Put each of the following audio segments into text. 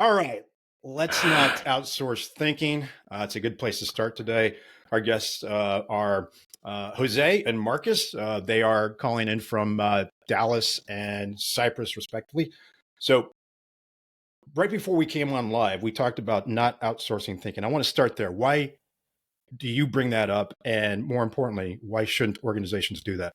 All right, let's not outsource thinking. It's a good place to start today. Our guests are Jose and Marcus. They are calling in from Dallas and Cyprus, respectively. So, right before we came on live, we talked about not outsourcing thinking. I want to start there. Why do you bring that up? And more importantly, why shouldn't organizations do that?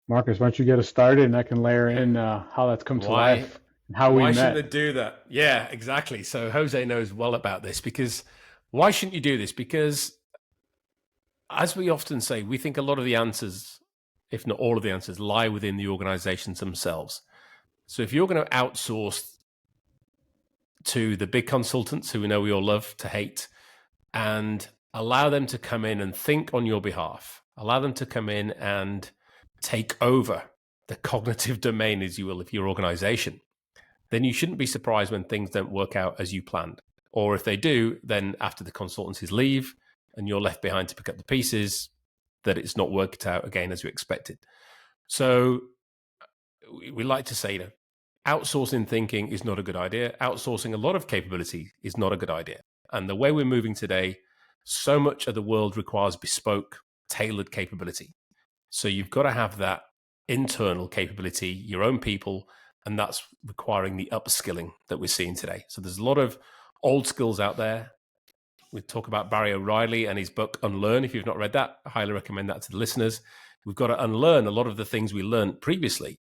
Marcus, why don't you get us started and I can layer in how that's come to life and how we met. Why shouldn't they do that? Yeah, exactly. So Jose knows well about this because why shouldn't you do this? Because as we often say, we think a lot of the answers, if not all of the answers, lie within the organizations themselves. So if you're going to outsource to the big consultants who we know we all love to hate and allow them to come in and think on your behalf, allow them to come in and take over the cognitive domain, as you will, of your organization, then you shouldn't be surprised when things don't work out as you planned. Or if they do, then after the consultancies leave and you're left behind to pick up the pieces, that it's not worked out again as you expected. So we like to say, outsourcing thinking is not a good idea. Outsourcing a lot of capability is not a good idea. And the way we're moving today, so much of the world requires bespoke, tailored capability. So you've got to have that internal capability, your own people, and that's requiring the upskilling that we're seeing today. So there's a lot of old skills out there. We talk about Barry O'Reilly and his book, Unlearn. If you've not read that, I highly recommend that to the listeners. We've got to unlearn a lot of the things we learned previously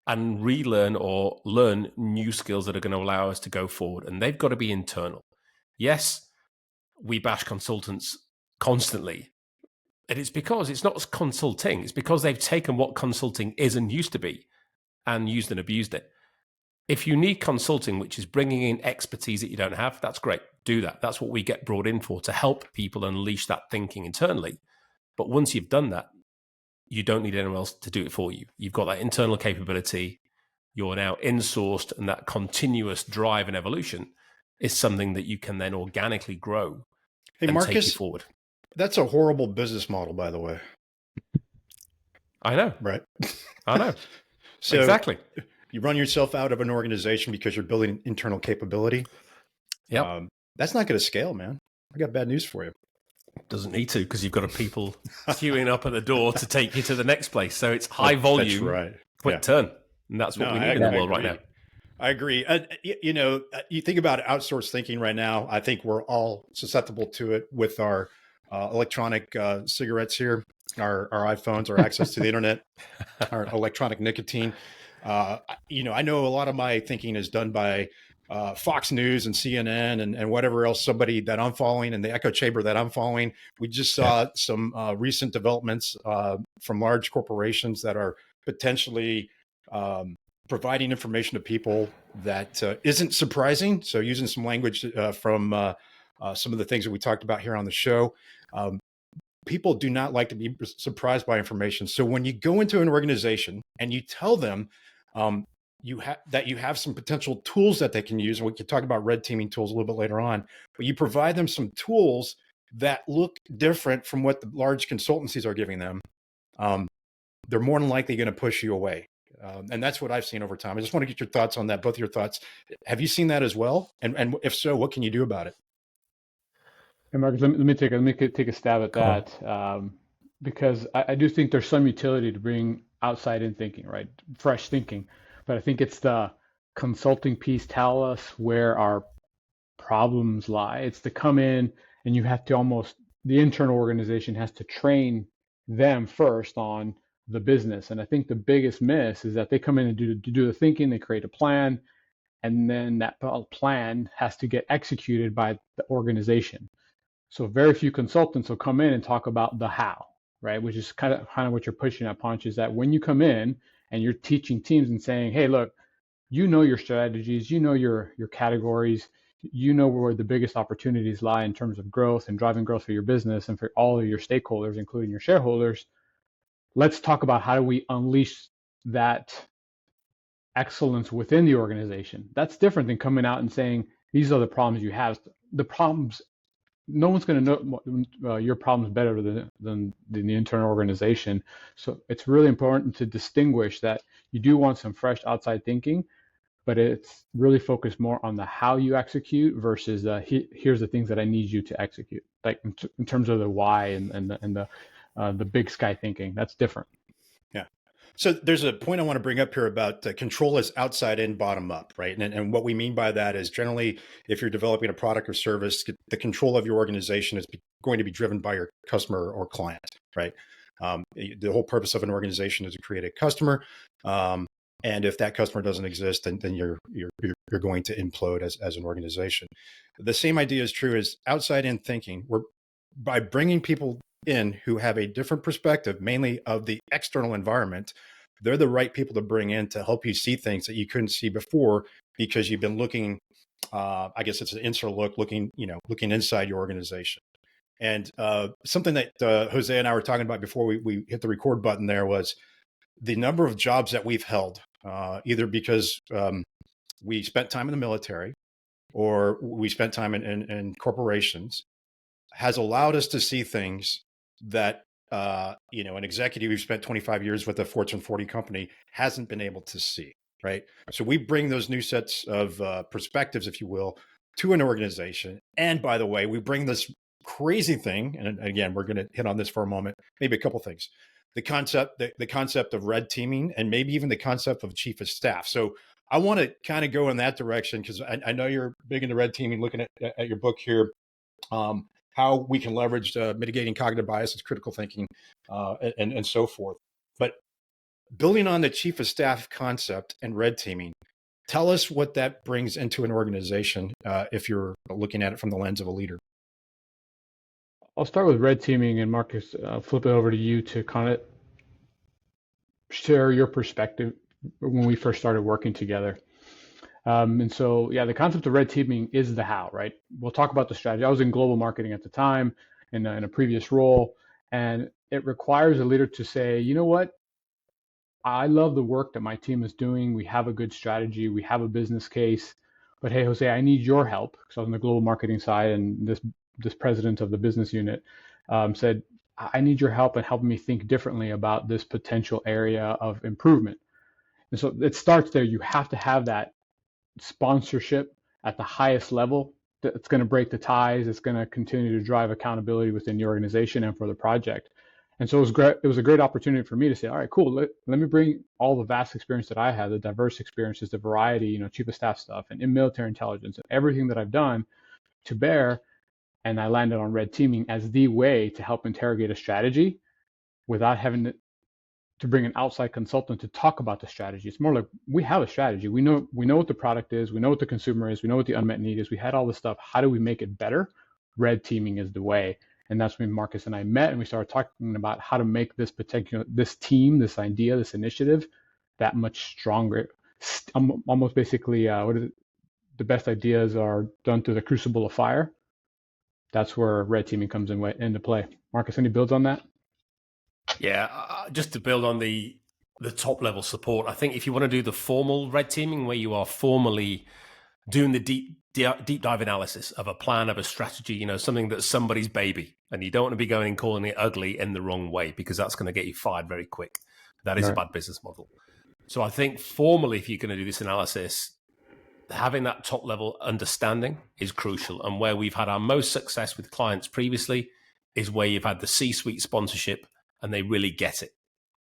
and relearn or learn new skills that are going to allow us to go forward. And they've got to be internal. Yes, we bash consultants constantly. And it's because it's not consulting. It's because they've taken what consulting is and used to be and used and abused it. If you need consulting, which is bringing in expertise that you don't have, that's great. Do that. That's what we get brought in for, to help people unleash that thinking internally. But once you've done that, you don't need anyone else to do it for you. You've got that internal capability. You're now insourced, and that continuous drive and evolution is something that you can then organically grow and Marcus, take you forward. That's a horrible business model, by the way. I know. Right. I know. So exactly. You run yourself out of an organization because you're building internal capability. Yeah. That's not going to scale, man. I got bad news for you. Doesn't need to, because you've got people queuing up at the door to take you to the next place. So it's high volume, that's right. quick turn. And that's what we need in the world right now. I agree. You think about outsourced thinking right now. I think we're all susceptible to it with our electronic cigarettes here, our iPhones, our access to the internet, our electronic nicotine. I know a lot of my thinking is done by Fox News and CNN and whatever else, somebody that I'm following, and the echo chamber that I'm following. We just saw some recent developments from large corporations that are potentially providing information to people that isn't surprising. So using some language from some of the things that we talked about here on the show. People do not like to be surprised by information. So when you go into an organization and you tell them you have some potential tools that they can use, and we can talk about red teaming tools a little bit later on, but you provide them some tools that look different from what the large consultancies are giving them, they're more than likely going to push you away. And that's what I've seen over time. I just want to get your thoughts on that, both of your thoughts. Have you seen that as well? And if so, what can you do about it? Hey Marcus, let me take a stab at that, because I do think there's some utility to bring outside in thinking, right? Fresh thinking. But I think it's the consulting piece. Tell us where our problems lie. It's to come in and you have to the internal organization has to train them first on the business. And I think the biggest miss is that they come in and do the thinking, they create a plan, and then that plan has to get executed by the organization. So very few consultants will come in and talk about the how, right? Which is kind of what you're pushing at, Ponch, is that when you come in and you're teaching teams and saying, hey, look, you know your strategies, you know your categories, you know where the biggest opportunities lie in terms of growth and driving growth for your business and for all of your stakeholders, including your shareholders. Let's talk about how do we unleash that excellence within the organization. That's different than coming out and saying, these are the problems you have. The problems, no one's going to know your problems better than the internal organization. So it's really important to distinguish that you do want some fresh outside thinking, but it's really focused more on the how you execute versus here's the things that I need you to execute. Like in terms of the why and the big sky thinking, that's different. Yeah. So there's a point I want to bring up here about control is outside in, bottom up, right? And what we mean by that is generally, if you're developing a product or service, the control of your organization is going to be driven by your customer or client, right? The whole purpose of an organization is to create a customer. And if that customer doesn't exist, then you're going to implode as an organization. The same idea is true as outside in thinking. We're by bringing people in who have a different perspective, mainly of the external environment, they're the right people to bring in to help you see things that you couldn't see before because you've been looking. I guess it's an insert look, looking inside your organization. And something that Jose and I were talking about before we hit the record button there was the number of jobs that we've held, either because we spent time in the military or we spent time in corporations, has allowed us to see things that an executive who spent 25 years with a Fortune 40 company hasn't been able to see, right? So we bring those new sets of perspectives, if you will, to an organization. And by the way, we bring this crazy thing, and again, we're going to hit on this for a moment, maybe a couple things. The concept of red teaming, and maybe even the concept of chief of staff. So I want to kind of go in that direction because I know you're big into red teaming, looking at your book here. How we can leverage mitigating cognitive biases, critical thinking, and so forth. But building on the chief of staff concept and red teaming, tell us what that brings into an organization if you're looking at it from the lens of a leader. I'll start with red teaming, and Marcus, flip it over to you to kind of share your perspective when we first started working together. And so, yeah, the concept of red teaming is the how, right? We'll talk about the strategy. I was in global marketing at the time in a previous role, and it requires a leader to say, you know what? I love the work that my team is doing. We have a good strategy. We have a business case. But hey, Jose, I need your help. Because I was on the global marketing side, and this president of the business unit said, I need your help in helping me think differently about this potential area of improvement. And so it starts there. You have to have that sponsorship at the highest level. It's going to break the ties. It's going to continue to drive accountability within the organization and for the project. And so it was great. It was a great opportunity for me to say, all right, cool. Let me bring all the vast experience that I have, the diverse experiences, the variety, chief of staff stuff, and in military intelligence, and everything that I've done to bear. And I landed on red teaming as the way to help interrogate a strategy without having to bring an outside consultant to talk about the strategy. It's more like we have a strategy. We know what the product is. We know what the consumer is. We know what the unmet need is. We had all this stuff. How do we make it better? Red teaming is the way. And that's when Marcus and I met, and we started talking about how to make this team, this idea, this initiative, that much stronger. Almost basically, the best ideas are done through the crucible of fire. That's where red teaming comes into play. Marcus, any builds on that? Yeah, just to build on the top level support, I think if you want to do the formal red teaming where you are formally doing the deep dive analysis of a plan, of a strategy, something that's somebody's baby, and you don't want to be going and calling it ugly in the wrong way because that's going to get you fired very quick. That is a bad business model. So I think formally, if you're going to do this analysis, having that top level understanding is crucial. And where we've had our most success with clients previously is where you've had the C-suite sponsorship and they really get it.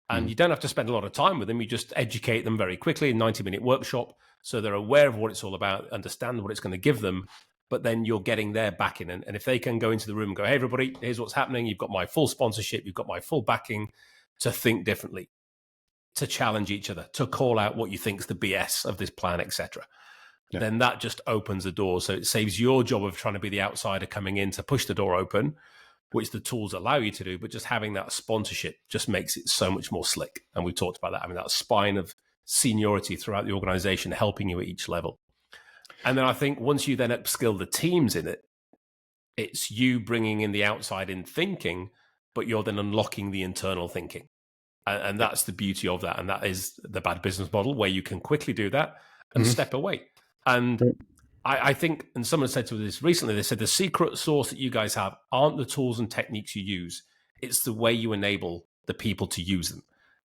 And you don't have to spend a lot of time with them. You just educate them very quickly, a 90-minute workshop, so they're aware of what it's all about, understand what it's going to give them, but then you're getting their backing. And if they can go into the room and go, hey, everybody, here's what's happening. You've got my full sponsorship. You've got my full backing to think differently, to challenge each other, to call out what you think is the BS of this plan, etc. Yeah. Then that just opens the door. So it saves your job of trying to be the outsider coming in to push the door open, which the tools allow you to do, but just having that sponsorship just makes it so much more slick. And we've talked about that, having that spine of seniority throughout the organization, helping you at each level. And then I think once you then upskill the teams in it, it's you bringing in the outside in thinking, but you're then unlocking the internal thinking. And that's the beauty of that. And that is the bad business model where you can quickly do that and step away. And I think, and someone said to this recently, they said the secret sauce that you guys have aren't the tools and techniques you use. It's the way you enable the people to use them.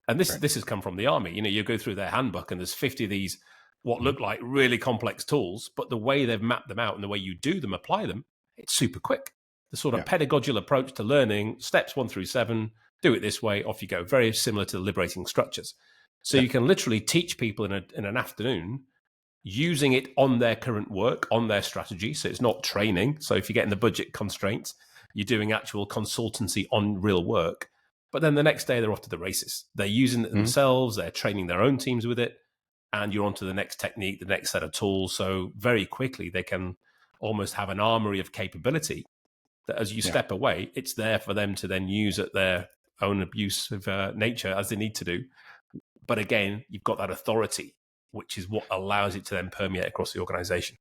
And this has come from the army. You go through their handbook and there's 50 of these what look like really complex tools, but the way they've mapped them out and the way you do them, apply them, it's super quick. The sort of pedagogical approach to learning, steps 1 through 7, do it this way, off you go. Very similar to the liberating structures. So you can literally teach people in an afternoon using it on their current work, on their strategy. So it's not training. So if you're getting the budget constraints, you're doing actual consultancy on real work. But then the next day they're off to the races. They're using it themselves. They're training their own teams with it. And you're on to the next technique, the next set of tools. So very quickly they can almost have an armory of capability that as you step away, it's there for them to then use at their own abuse of nature as they need to do. But again, you've got that authority, which is what allows it to then permeate across the organization.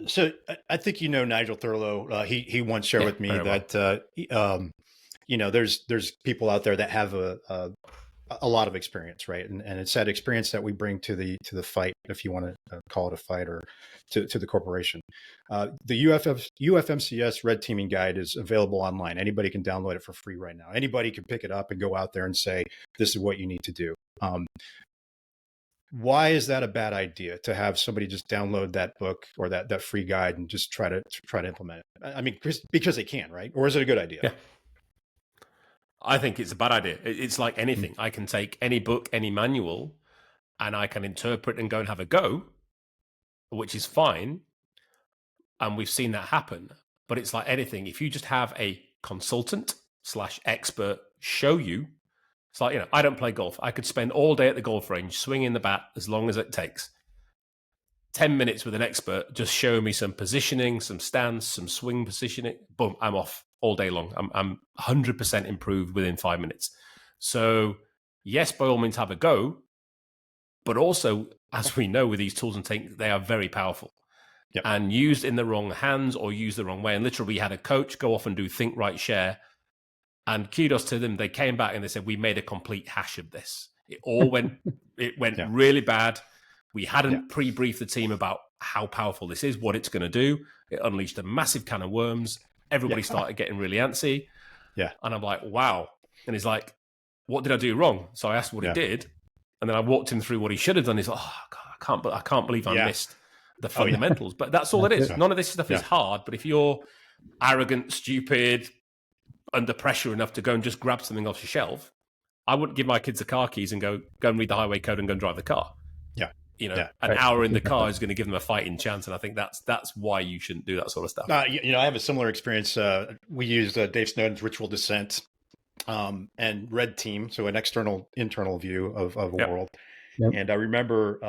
So I think Nigel Thurlow. He once shared with me that there's people out there that have a lot of experience, right? And it's that experience that we bring to the fight, if you want to call it a fight, or to the corporation. The UFMCS Red Teaming Guide is available online. Anybody can download it for free right now. Anybody can pick it up and go out there and say, this is what you need to do. Why is that a bad idea to have somebody just download that book or that free guide and just try to implement it? I mean, because they can, right? Or is it a good idea? Yeah. I think it's a bad idea. It's like anything. I can take any book, any manual, and I can interpret and go and have a go, which is fine. And we've seen that happen. But it's like anything. If you just have a consultant / expert show you, it's like, I don't play golf. I could spend all day at the golf range swinging the bat as long as it takes. 10 minutes with an expert, just show me some positioning, some stance, some swing positioning. Boom, I'm off all day long. I'm 100% improved within 5 minutes. So yes, by all means have a go, but also, as we know with these tools and techniques, they are very powerful. Yep. And used in the wrong hands or used the wrong way. And literally we had a coach go off and do Think, Right, Share. And kudos to them. They came back and they said, we made a complete hash of this. It all went, really bad. We hadn't pre-briefed the team about how powerful this is, what it's going to do. It unleashed a massive can of worms. Everybody started getting really antsy. Yeah. And I'm like, wow. And he's like, what did I do wrong? So I asked what he did. And then I walked him through what he should have done. He's like, oh, God, I can't believe I missed the fundamentals. But that's all it is. None of this stuff is hard. But if you're arrogant, stupid, under pressure enough to go and just grab something off your shelf, I wouldn't give my kids the car keys and go and read the highway code and go and drive the car. Yeah. An hour in the car is going to give them a fighting chance. And I think that's why you shouldn't do that sort of stuff. I have a similar experience. We used Dave Snowden's Ritual Descent and Red Team. So an internal view of a world. Yep. And I remember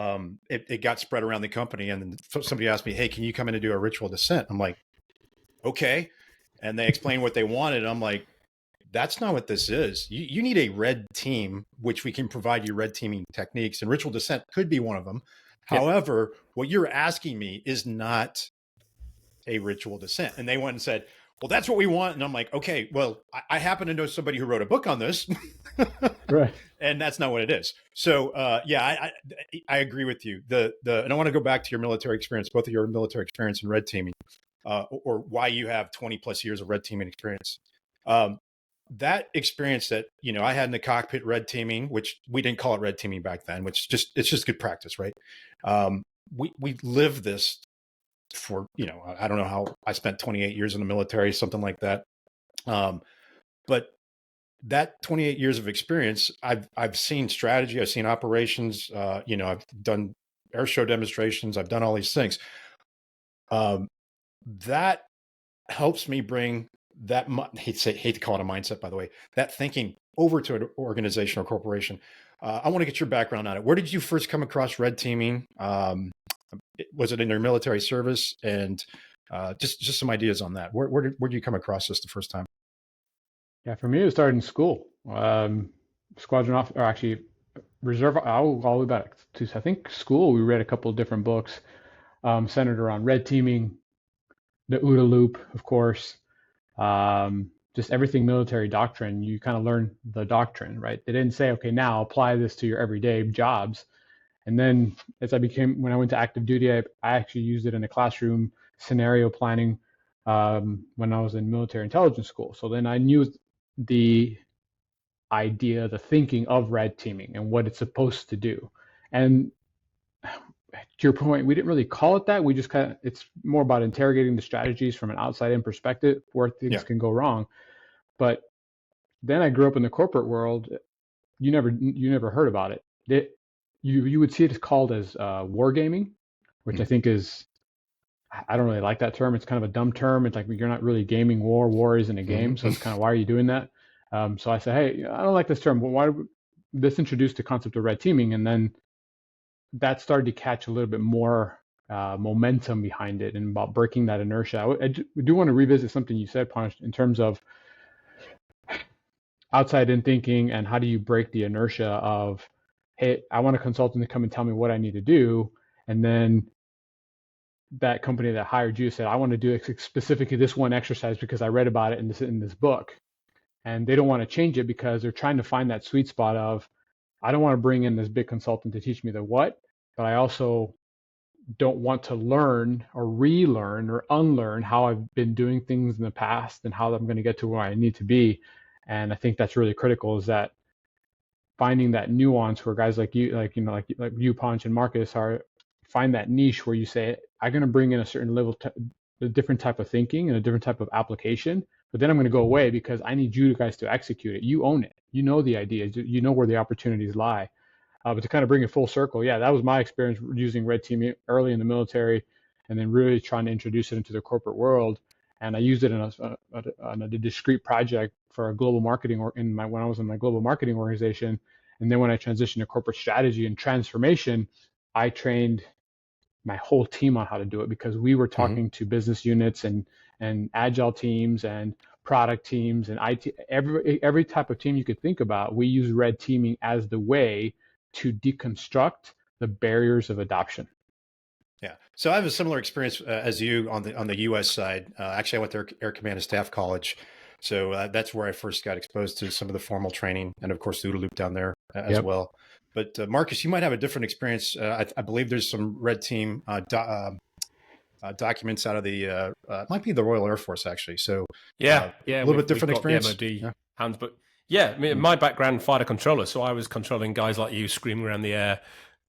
it got spread around the company, and then somebody asked me, hey, can you come in and do a Ritual Descent? I'm like, okay. And they explained what they wanted. And I'm like, that's not what this is. You need a red team, which we can provide you red teaming techniques, and Ritual Descent could be one of them. Yep. However, what you're asking me is not a Ritual Descent. And they went and said, well, that's what we want. And I'm like, okay, well, I happen to know somebody who wrote a book on this. Right. And that's not what it is. So I agree with you. And I want to go back to your military experience, both of your military experience and red teaming, or why you have 20 plus years of red teaming experience. That experience that, I had in the cockpit red teaming, which we didn't call it red teaming back then, which it's just good practice, right? We lived this for, I don't know how I spent 28 years in the military, something like that. But that 28 years of experience, I've seen strategy, I've seen operations, I've done air show demonstrations, I've done all these things. That helps me bring that, hate to call it a mindset, by the way, that thinking over to an organization or corporation. I want to get your background on it. Where did you first come across red teaming? Was it in your military service? And just some ideas on that. Where did you come across this the first time? Yeah, for me, it started in school. Squadron off, or actually reserve. I'll go all the way back to, I think, school. We read a couple of different books centered around red teaming, the OODA loop, of course. Just everything military doctrine. You kind of learn the doctrine, right? They didn't say, okay, now apply this to your everyday jobs. And then when I went to active duty, I actually used it in a classroom scenario planning when I was in military intelligence school. So then I knew the idea, the thinking of red teaming and what it's supposed to do. And your point, we didn't really call it that. We just it's more about interrogating the strategies from an outside in perspective where things can go wrong. But then I grew up in the corporate world. You never heard about it. You would see it as called as wargaming, which I think is, I don't really like that term. It's kind of a dumb term. It's like you're not really gaming war. War isn't a game. So it's kind of, why are you doing that? So I said, hey, I don't like this term. Well, this introduced the concept of red teaming, and then that started to catch a little bit more momentum behind it and about breaking that inertia. I do want to revisit something you said, Ponch, in terms of outside in thinking and how do you break the inertia of, hey, I want a consultant to come and tell me what I need to do. And then that company that hired you said, I want to do specifically this one exercise because I read about it in this book. And they don't want to change it because they're trying to find that sweet spot of, I don't want to bring in this big consultant to teach me the what, but I also don't want to learn or relearn or unlearn how I've been doing things in the past and how I'm going to get to where I need to be. And I think that's really critical, is that finding that nuance where guys like you, like you, Ponch, and Marcus find that niche where you say, I'm going to bring in a certain level, a different type of thinking and a different type of application, but then I'm going to go away because I need you guys to execute it. You own it. You know the ideas. You know where the opportunities lie. But to kind of bring it full circle, yeah, that was my experience using red teaming early in the military, and then really trying to introduce it into the corporate world. And I used it on a discrete project for a global marketing when I was in my global marketing organization. And then when I transitioned to corporate strategy and transformation, I trained my whole team on how to do it, because we were talking to business units and agile teams and product teams and IT, every type of team you could think about. We use red teaming as the way to deconstruct the barriers of adoption. Yeah. So I have a similar experience as you on the U.S. side. Actually, I went to Air Command and Staff College. So that's where I first got exposed to some of the formal training, and of course the OODA loop down there as well. But Marcus, you might have a different experience. I believe there's some red team documents out of the it might be the Royal Air Force, actually. So a little bit different experience. The MOD handbook. Yeah, I mean, my background, fighter controller, so I was controlling guys like you screaming around the air,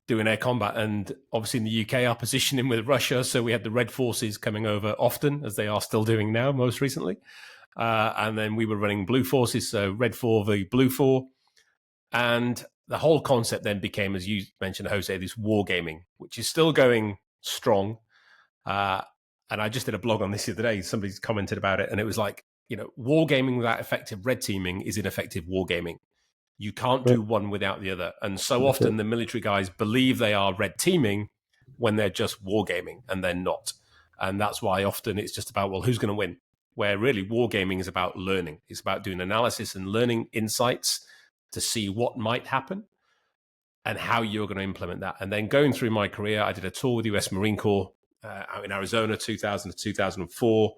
doing air combat, and obviously in the UK, our positioning with Russia, so we had the Red Forces coming over often, as they are still doing now, most recently. And then we were running Blue Forces, so Red 4 v Blue 4. And the whole concept then became, as you mentioned, Jose, this wargaming, which is still going strong. And I just did a blog on this the other day. Somebody's commented about it, and it was like, wargaming without effective red teaming is ineffective wargaming. You can't do one without the other. And so often the military guys believe they are red teaming when they're just wargaming, and they're not. And that's why often it's just about, well, who's going to win? Where really wargaming is about learning. It's about doing analysis and learning insights to see what might happen and how you're going to implement that. And then going through my career, I did a tour with the US Marine Corps out in Arizona, 2000 to 2004.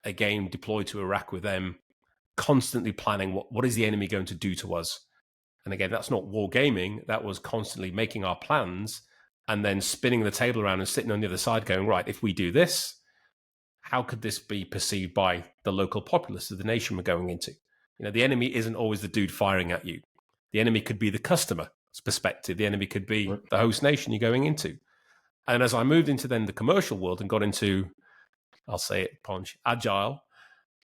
Again, deployed to Iraq with them, constantly planning what is the enemy going to do to us. And again, that's not wargaming. That was constantly making our plans and then spinning the table around and sitting on the other side going, right, if we do this, how could this be perceived by the local populace of the nation we're going into? The enemy isn't always the dude firing at you. The enemy could be the customer's perspective. The enemy could be the host nation you're going into. And as I moved into then the commercial world and got into, I'll say it, Ponch, Agile,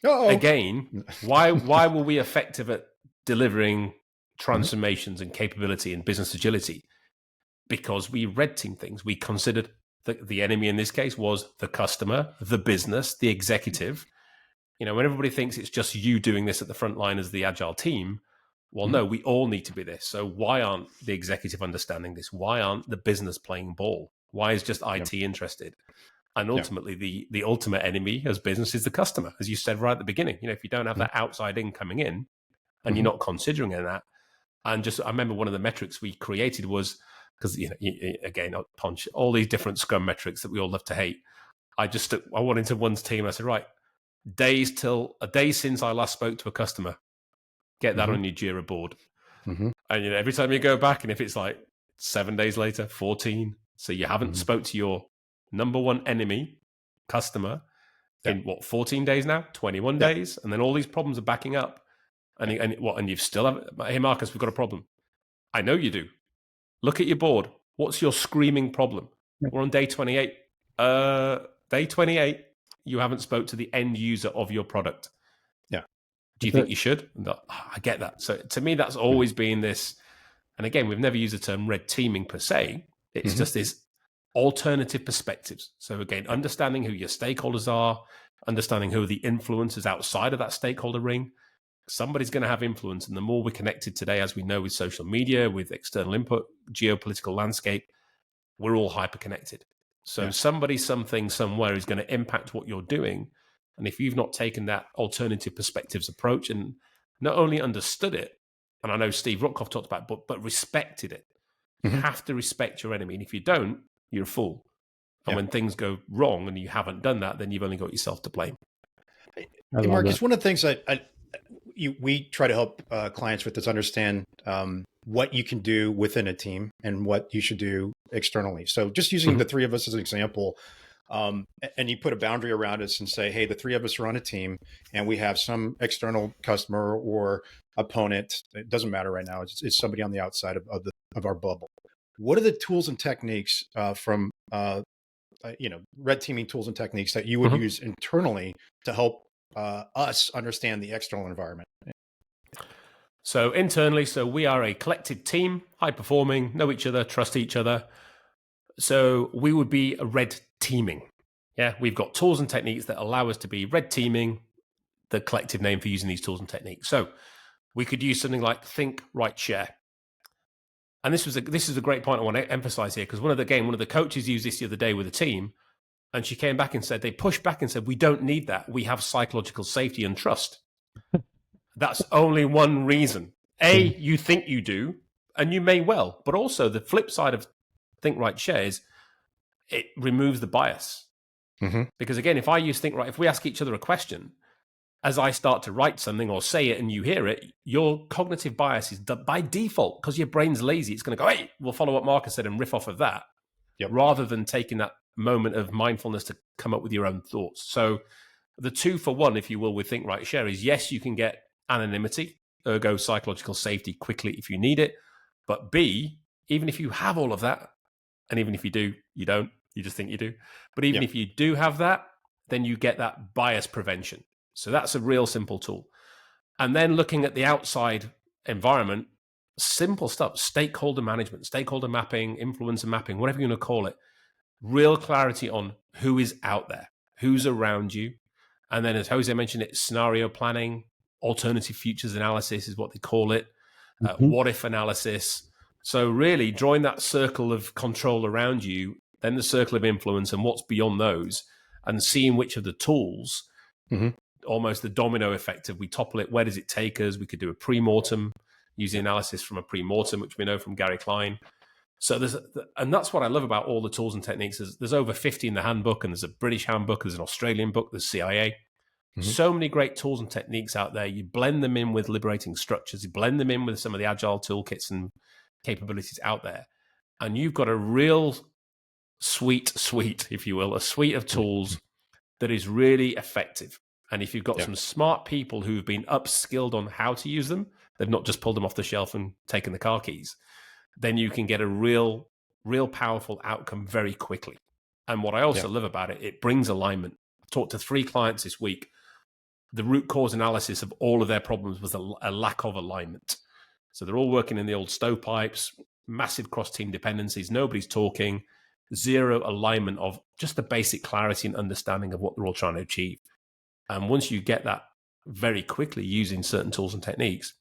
again, why were we effective at delivering transformations and capability and business agility? Because we red team things. We considered the enemy in this case was the customer, the business, the executive. When everybody thinks it's just you doing this at the front line as the Agile team, well, no, we all need to be this. So why aren't the executive understanding this? Why aren't the business playing ball? Why is just IT interested? And ultimately, the ultimate enemy as business is the customer, as you said right at the beginning. If you don't have that outside in coming in and you're not considering that, and I remember one of the metrics we created was, because, again, Ponch, all these different Scrum metrics that we all love to hate. I went into one's team and I said, right, a day since I last spoke to a customer, get that on your Jira board. And every time you go back, and if it's like 7 days later, 14, so you haven't spoke to your number one enemy customer in 14 days now, 21 days, and then all these problems are backing up, and you've still have, hey Marcus, we've got a problem. I know you do. Look at your board. What's your screaming problem? We're on day 28. Day 28, you haven't spoke to the end user of your product. Yeah. Do you think you should? No, I get that. So to me, that's always been this. And again, we've never used the term red teaming per se. It's just this alternative perspectives. So again, understanding who your stakeholders are, understanding who are the influencers outside of that stakeholder ring. Somebody's going to have influence. And the more we're connected today, as we know, with social media, with external input, geopolitical landscape, we're all hyper-connected. So somebody, something, somewhere is going to impact what you're doing. And if you've not taken that alternative perspectives approach and not only understood it, and I know Steve Rutkoff talked about it, but respected it. You have to respect your enemy. And if you don't, you're a fool. And when things go wrong and you haven't done that, then you've only got yourself to blame. Hey, Marcus, one of the things we try to help clients with is understand what you can do within a team and what you should do externally. So just using the three of us as an example, and you put a boundary around us and say, hey, the three of us are on a team and we have some external customer or opponent. It doesn't matter right now. It's somebody on the outside of our bubble. What are the tools and techniques from red teaming tools and techniques that you would use internally to help us understand the external environment? So internally, we are a collective team, high performing, know each other, trust each other. So we would be a red teaming. Yeah, we've got tools and techniques that allow us to be red teaming, the collective name for using these tools and techniques. So we could use something like think, write, share. And this is a great point I want to emphasize here, because one of the coaches used this the other day with a team, and she came back and said, they pushed back and said, we don't need that. We have psychological safety and trust. That's only one reason. You think you do, and you may well, but also the flip side of think, write, share is it removes the bias. Because again, if I use think, write, if we ask each other a question, as I start to write something or say it and you hear it, your cognitive bias is by default, because your brain's lazy. It's going to go, hey, we'll follow what Marcus said and riff off of that, rather than taking that moment of mindfulness to come up with your own thoughts. So the 2 for 1, if you will, with think, write, share is, yes, you can get anonymity, ergo psychological safety quickly if you need it. But B, even if you have all of that, and even if you do, you don't, you just think you do. But even if you do have that, then you get that bias prevention. So that's a real simple tool. And then looking at the outside environment, simple stuff, stakeholder management, stakeholder mapping, influencer mapping, whatever you want to call it, real clarity on who is out there, who's around you. And then, as Jose mentioned, it's scenario planning, alternative futures analysis is what they call it, what if analysis. So really drawing that circle of control around you, then the circle of influence and what's beyond those, and seeing which of the tools, almost the domino effect of we topple it, where does it take us? We could do a pre-mortem, using analysis from a pre-mortem, which we know from Gary Klein. So and that's what I love about all the tools and techniques. There's over 50 in the handbook, and there's a British handbook, there's an Australian book, there's CIA. So many great tools and techniques out there. You blend them in with liberating structures, you blend them in with some of the agile toolkits and capabilities out there, and you've got a real suite, if you will, a suite of tools that is really effective. And if you've got some smart people who've been upskilled on how to use them, they've not just pulled them off the shelf and taken the car keys, then you can get a real powerful outcome very quickly. And what I also love about it, it brings alignment. I've talked to 3 clients this week. The root cause analysis of all of their problems was a lack of alignment. So they're all working in the old stovepipes, massive cross-team dependencies, nobody's talking, zero alignment of just the basic clarity and understanding of what they're all trying to achieve. And once you get that very quickly using certain tools and techniques,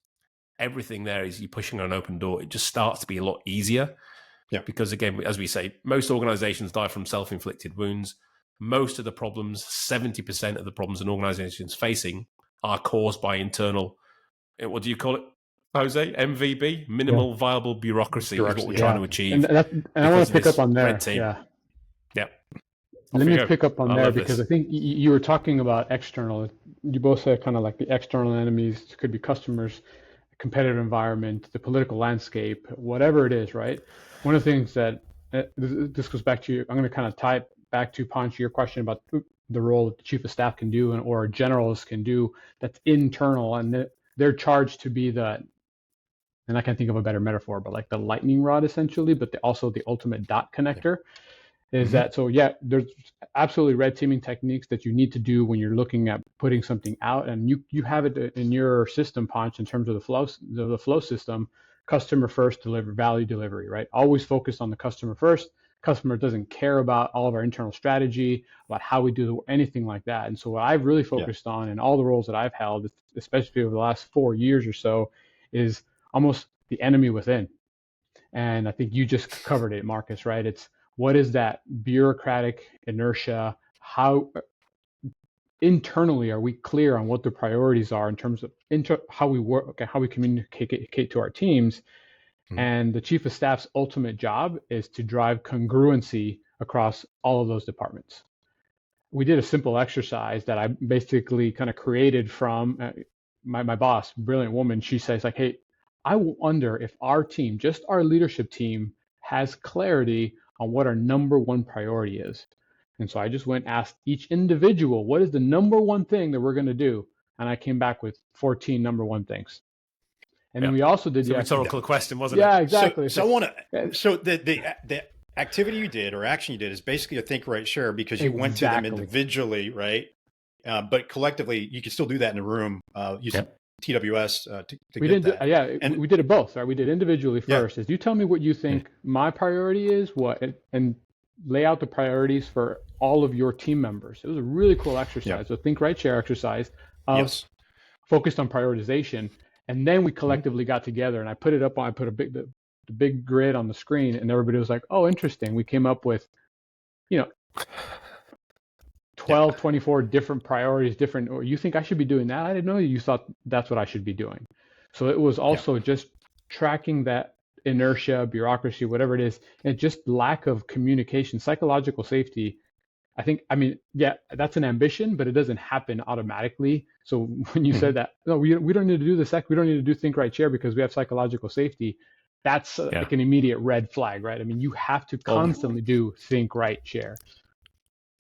everything there is you're pushing on an open door. It just starts to be a lot easier. Because again, as we say, most organizations die from self-inflicted wounds. Most of the problems, 70% of the problems an organization is facing are caused by internal, what do you call it, Jose? MVB? Minimal viable bureaucracy is what we're trying to achieve. And I want to pick up on there. Let me pick up on there because I think you were talking about external. You both said kind of like the external enemies, could be customers, competitive environment, the political landscape, whatever it is, right? One of the things that this goes back to, I'm going to kind of tie it back to Ponch, your question about the role that the chief of staff can do or generals can do that's internal, and they're charged to be the and I can't think of a better metaphor, but like the lightning rod essentially, but also the ultimate dot connector. Is that so? Yeah, there's absolutely red teaming techniques that you need to do when you're looking at putting something out, and you have it in your system, Ponch, in terms of the flow system, customer first, value delivery, right? Always focus on the customer first. Customer doesn't care about all of our internal strategy, about how we do anything like that. And so what I've really focused on in all the roles that I've held, especially over the last 4 years or so, is almost the enemy within. And I think you just covered it, Marcus, right? It's what is that bureaucratic inertia? How internally are we clear on what the priorities are in terms of how we work, how we communicate to our teams? And the chief of staff's ultimate job is to drive congruency across all of those departments. We did a simple exercise that I basically kind of created from my boss, brilliant woman. She says like, hey, I wonder if our team, just our leadership team, has clarity on what our number one priority is. And so I just went and asked each individual, what is the number one thing that we're going to do? And I came back with 14 number one things. And then we also did the rhetorical question, wasn't it? Yeah, exactly. So I want to. So the activity you did or action you did is basically a think, right, share, because you went to them individually, right? But collectively, you can still do that in a room. Use TWS to we get did, that. And we did it both. Right? We did individually first. Is you tell me what you think my priority is, and lay out the priorities for all of your team members. It was a really cool exercise. So think, right, share exercise of focused on prioritization. And then we collectively got together, and I put it up on. I put the big grid on the screen, and everybody was like, "Oh, interesting." We came up with, 12, 24 different priorities. Or you think I should be doing that? I didn't know you thought that's what I should be doing. So it was also just tracking that inertia, bureaucracy, whatever it is, and just lack of communication, psychological safety. I mean, that's an ambition, but it doesn't happen automatically. So when you said that, no, we don't need to do this, we don't need to do think, right, share because we have psychological safety, that's like an immediate red flag, right? I mean, you have to constantly do think, right, share.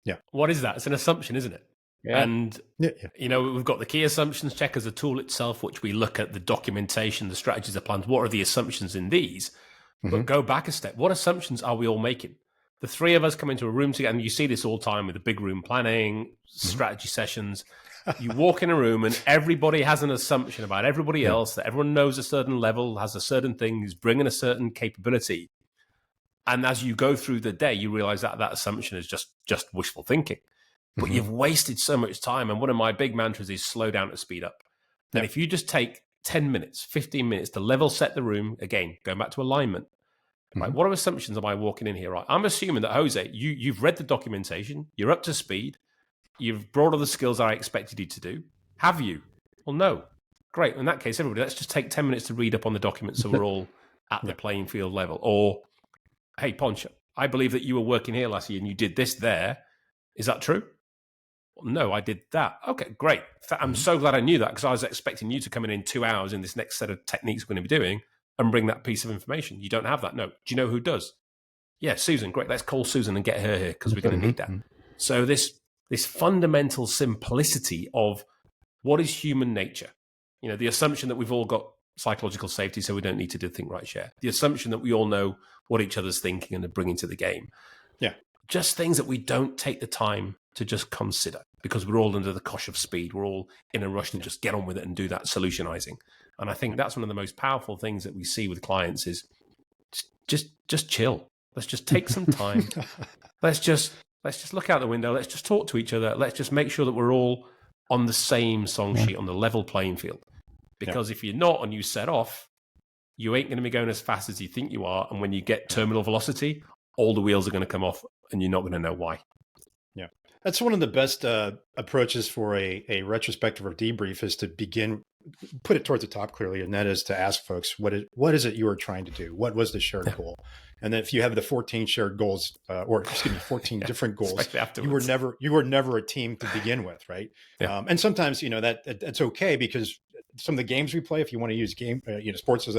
Yeah. What is that? It's an assumption, isn't it? Yeah. And, we've got the key assumptions check as a tool itself, which we look at the documentation, the strategies, the plans. What are the assumptions in these? But go back a step. What assumptions are we all making? The three of us come into a room together, and you see this all the time with the big room planning, strategy sessions. You walk in a room and everybody has an assumption about everybody else, that everyone knows a certain level, has a certain thing, is bringing a certain capability. And as you go through the day, you realize that that assumption is just wishful thinking. But you've wasted so much time. And one of my big mantras is slow down to speed up. And if you just take 10 minutes, 15 minutes to level set the room, again, going back to alignment, right, what are assumptions am I walking in here? Right, I'm assuming that, Jose, you've read the documentation, you're up to speed, you've brought all the skills I expected you to do. Have you? Well, no. Great. In that case, everybody, let's just take 10 minutes to read up on the document so we're all at the playing field level. Or, hey, Ponch, I believe that you were working here last year and you did this there. Is that true? Well, no, I did that. Okay, great. I'm so glad I knew that because I was expecting you to come in 2 hours in this next set of techniques we're going to be doing and bring that piece of information. You don't have that. No. Do you know who does? Yeah, Susan. Great. Let's call Susan and get her here because we're going to need that. So this fundamental simplicity of what is human nature, the assumption that we've all got psychological safety, so we don't need to do think, right, share. The assumption that we all know what each other's thinking and are bringing to the game. Yeah. Just things that we don't take the time to just consider because we're all under the cosh of speed. We're all in a rush to just get on with it and do that solutionizing. And I think that's one of the most powerful things that we see with clients is just chill. Let's just take some time. Let's just look out the window. Let's just talk to each other. Let's just make sure that we're all on the same song sheet, on the level playing field. Because if you're not and you set off, you ain't going to be going as fast as you think you are. And when you get terminal velocity, all the wheels are going to come off and you're not going to know why. Yeah. That's one of the best approaches for a retrospective or debrief is to put it towards the top clearly. And that is to ask folks, what is it you were trying to do? What was the shared goal? And then if you have the 14 shared goals, 14 different goals, you were never a team to begin with. Right. Yeah. And sometimes, that's okay because some of the games we play, if you want to use sports as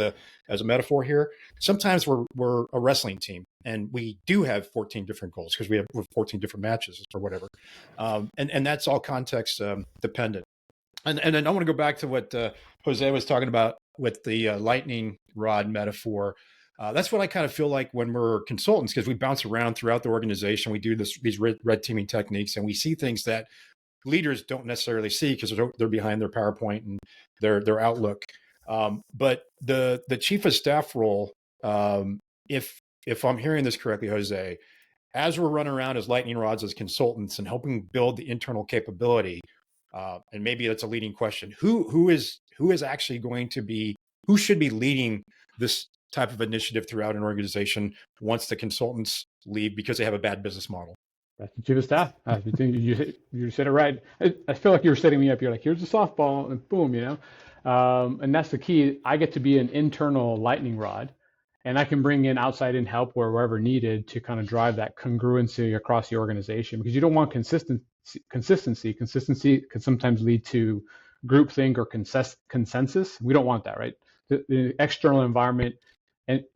a metaphor here, sometimes we're a wrestling team and we do have 14 different goals because we have 14 different matches or whatever. And that's all context dependent. And then I want to go back to what Jose was talking about with the lightning rod metaphor, that's what I kind of feel like when we're consultants, because we bounce around throughout the organization. We do these red teaming techniques, and we see things that leaders don't necessarily see because they're behind their PowerPoint and their Outlook. But the chief of staff role, if I'm hearing this correctly, Jose, as we're running around as lightning rods as consultants and helping build the internal capability, and maybe that's a leading question, who is actually going to be, who should be leading this type of initiative throughout an organization once the consultants leave because they have a bad business model? That's the chief of staff. You said it right. I feel like you were setting me up. You're like, here's the softball, and boom, and that's the key. I get to be an internal lightning rod, and I can bring in outside in help wherever needed to kind of drive that congruency across the organization, because you don't want consistency. Consistency can sometimes lead to groupthink or consensus. We don't want that, right? The external environment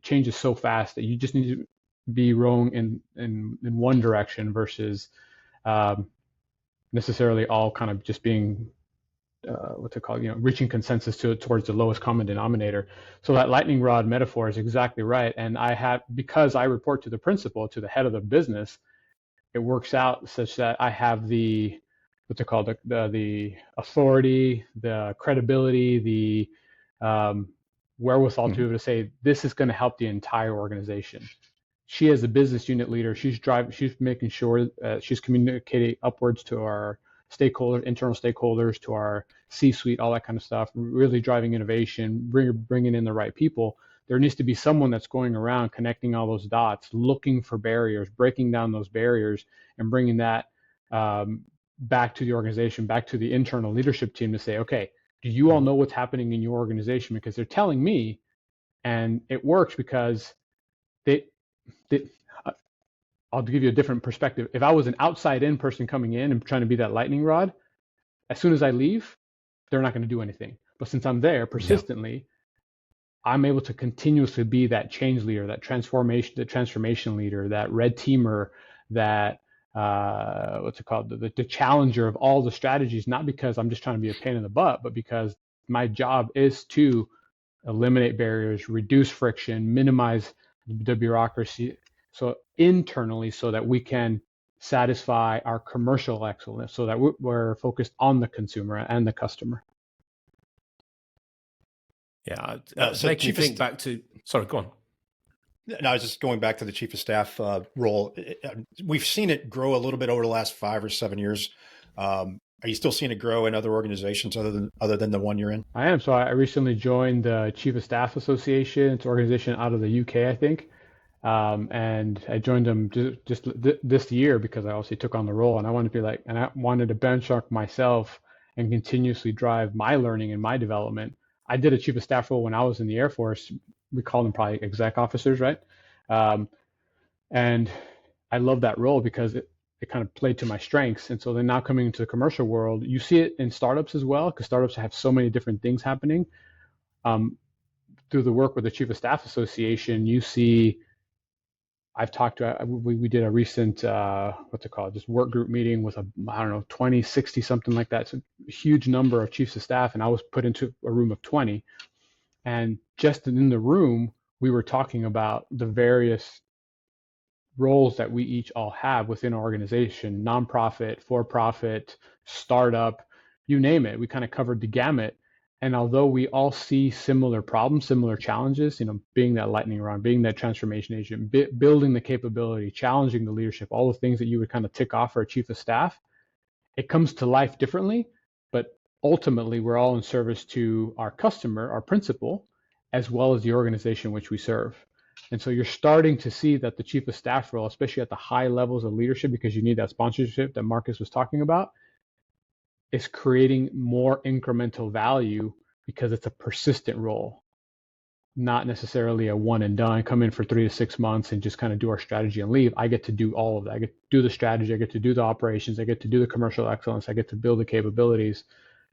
changes so fast that you just need to be rowing in one direction versus necessarily all kind of just being reaching consensus towards the lowest common denominator. So that lightning rod metaphor is exactly right. And because I report to the principal, to the head of the business, it works out such that I have the authority, the credibility, the wherewithal to be able to say, this is going to help the entire organization. She, as a business unit leader, she's making sure she's communicating upwards to our stakeholders, internal stakeholders, to our C-suite, all that kind of stuff, really driving innovation, bringing in the right people. There needs to be someone that's going around connecting all those dots, looking for barriers, breaking down those barriers, and bringing that back to the organization, back to the internal leadership team to say, okay, do you all know what's happening in your organization? Because they're telling me, and it works because I'll give you a different perspective. If I was an outside-in person coming in and trying to be that lightning rod, as soon as I leave, they're not going to do anything. But since I'm there persistently, I'm able to continuously be that change leader, that transformation leader, that red teamer, that the challenger of all the strategies, not because I'm just trying to be a pain in the butt, but because my job is to eliminate barriers, reduce friction, minimize the bureaucracy, so internally, so that we can satisfy our commercial excellence, so that we're focused on the consumer and the customer. Yeah, so make you think back to, sorry, go on. No, I was just going back to the chief of staff role. We've seen it grow a little bit over the last 5 or 7 years. Are you still seeing it grow in other organizations other than the one you're in? I am. So I recently joined the Chief of Staff Association. It's an organization out of the UK, I think. And I joined them just this year because I also took on the role, and I wanted to benchmark myself and continuously drive my learning and my development. I did a chief of staff role when I was in the Air Force. We call them probably exec officers, right? And I love that role because it kind of played to my strengths. And so then now coming into the commercial world, you see it in startups as well, because startups have so many different things happening. Through the work with the Chief of Staff Association, you see, we did a recent, just work group meeting with 20, 60, something like that. It's a huge number of chiefs of staff, and I was put into a room of 20. And just in the room, we were talking about the various roles that we each all have within our organization, nonprofit, for-profit, startup, you name it. We kind of covered the gamut. And although we all see similar problems, similar challenges, being that lightning rod, being that transformation agent, building the capability, challenging the leadership, all the things that you would kind of tick off for a chief of staff, it comes to life differently. But ultimately, we're all in service to our customer, our principal, as well as the organization which we serve. And so you're starting to see that the chief of staff role, especially at the high levels of leadership, because you need that sponsorship that Marcus was talking about, is creating more incremental value because it's a persistent role, not necessarily a one and done, come in for 3 to 6 months and just kind of do our strategy and leave. I get to do all of that. I get to do the strategy, I get to do the operations, I get to do the commercial excellence, I get to build the capabilities.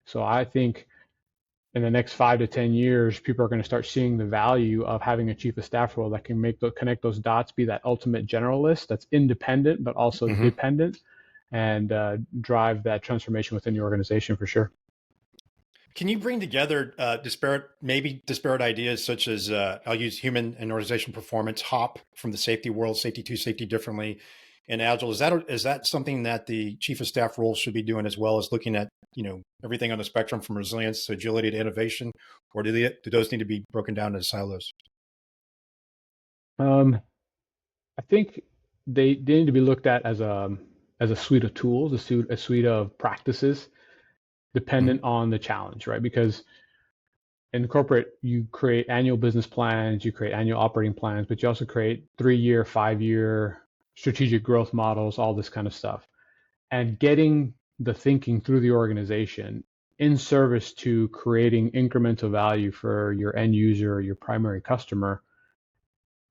So I think in the next 5 to 10 years, people are going to start seeing the value of having a chief of staff role that can connect those dots, be that ultimate generalist that's independent, but also dependent, and drive that transformation within the organization for sure. Can you bring together disparate ideas such as I'll use human and organizational performance, HOP from the safety world, safety to safety differently, and Agile? Is that something that the chief of staff role should be doing, as well as looking at everything on the spectrum from resilience to agility to innovation, or do those need to be broken down into silos? I think they need to be looked at as a suite of tools, a suite of practices, dependent on the challenge, right? Because in corporate, you create annual business plans, you create annual operating plans, but you also create 3-year, 5-year strategic growth models, all this kind of stuff. And getting the thinking through the organization in service to creating incremental value for your end user or your primary customer,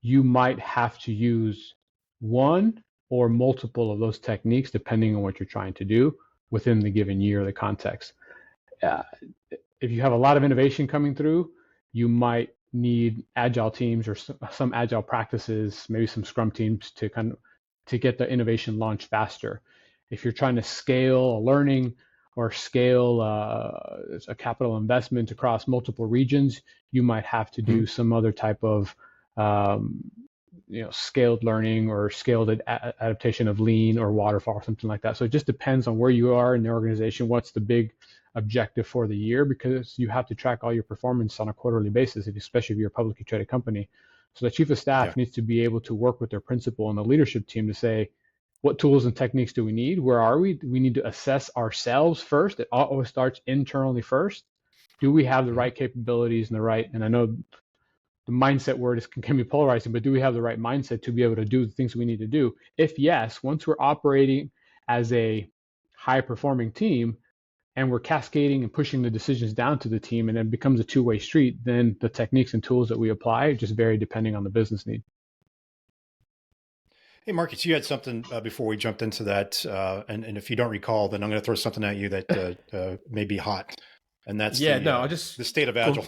you might have to use one or multiple of those techniques depending on what you're trying to do within the given year or the context. If you have a lot of innovation coming through, you might need agile teams or some agile practices, maybe some scrum teams to get the innovation launched faster. If you're trying to scale a learning or scale a capital investment across multiple regions, you might have to do some other type of scaled learning or scaled adaptation of lean or waterfall or something like that. So it just depends on where you are in the organization, what's the big objective for the year, because you have to track all your performance on a quarterly basis, especially if you're a publicly traded company. So the chief of staff needs to be able to work with their principal and the leadership team to say, what tools and techniques do we need? Where are we? We need to assess ourselves first. It always starts internally first. Do we have the right capabilities and I know the mindset word can be polarizing, but do we have the right mindset to be able to do the things we need to do? If yes, once we're operating as a high performing team and we're cascading and pushing the decisions down to the team and it becomes a two-way street, then the techniques and tools that we apply just vary depending on the business need. Hey, Marcus, you had something before we jumped into that. And if you don't recall, then I'm going to throw something at you that may be hot. And that's the state of Agile.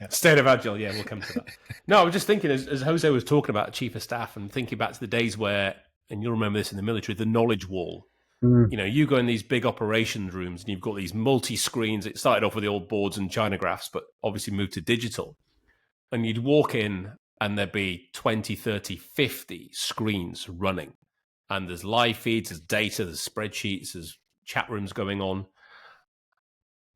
State of Agile, we'll come to that. No, I was just thinking, as Jose was talking about chief of staff and thinking back to the days where, and you'll remember this in the military, the knowledge wall. You go in these big operations rooms and you've got these multi-screens. It started off with the old boards and China graphs, but obviously moved to digital. And you'd walk in and there'd be 20, 30, 50 screens running. And there's live feeds, there's data, there's spreadsheets, there's chat rooms going on.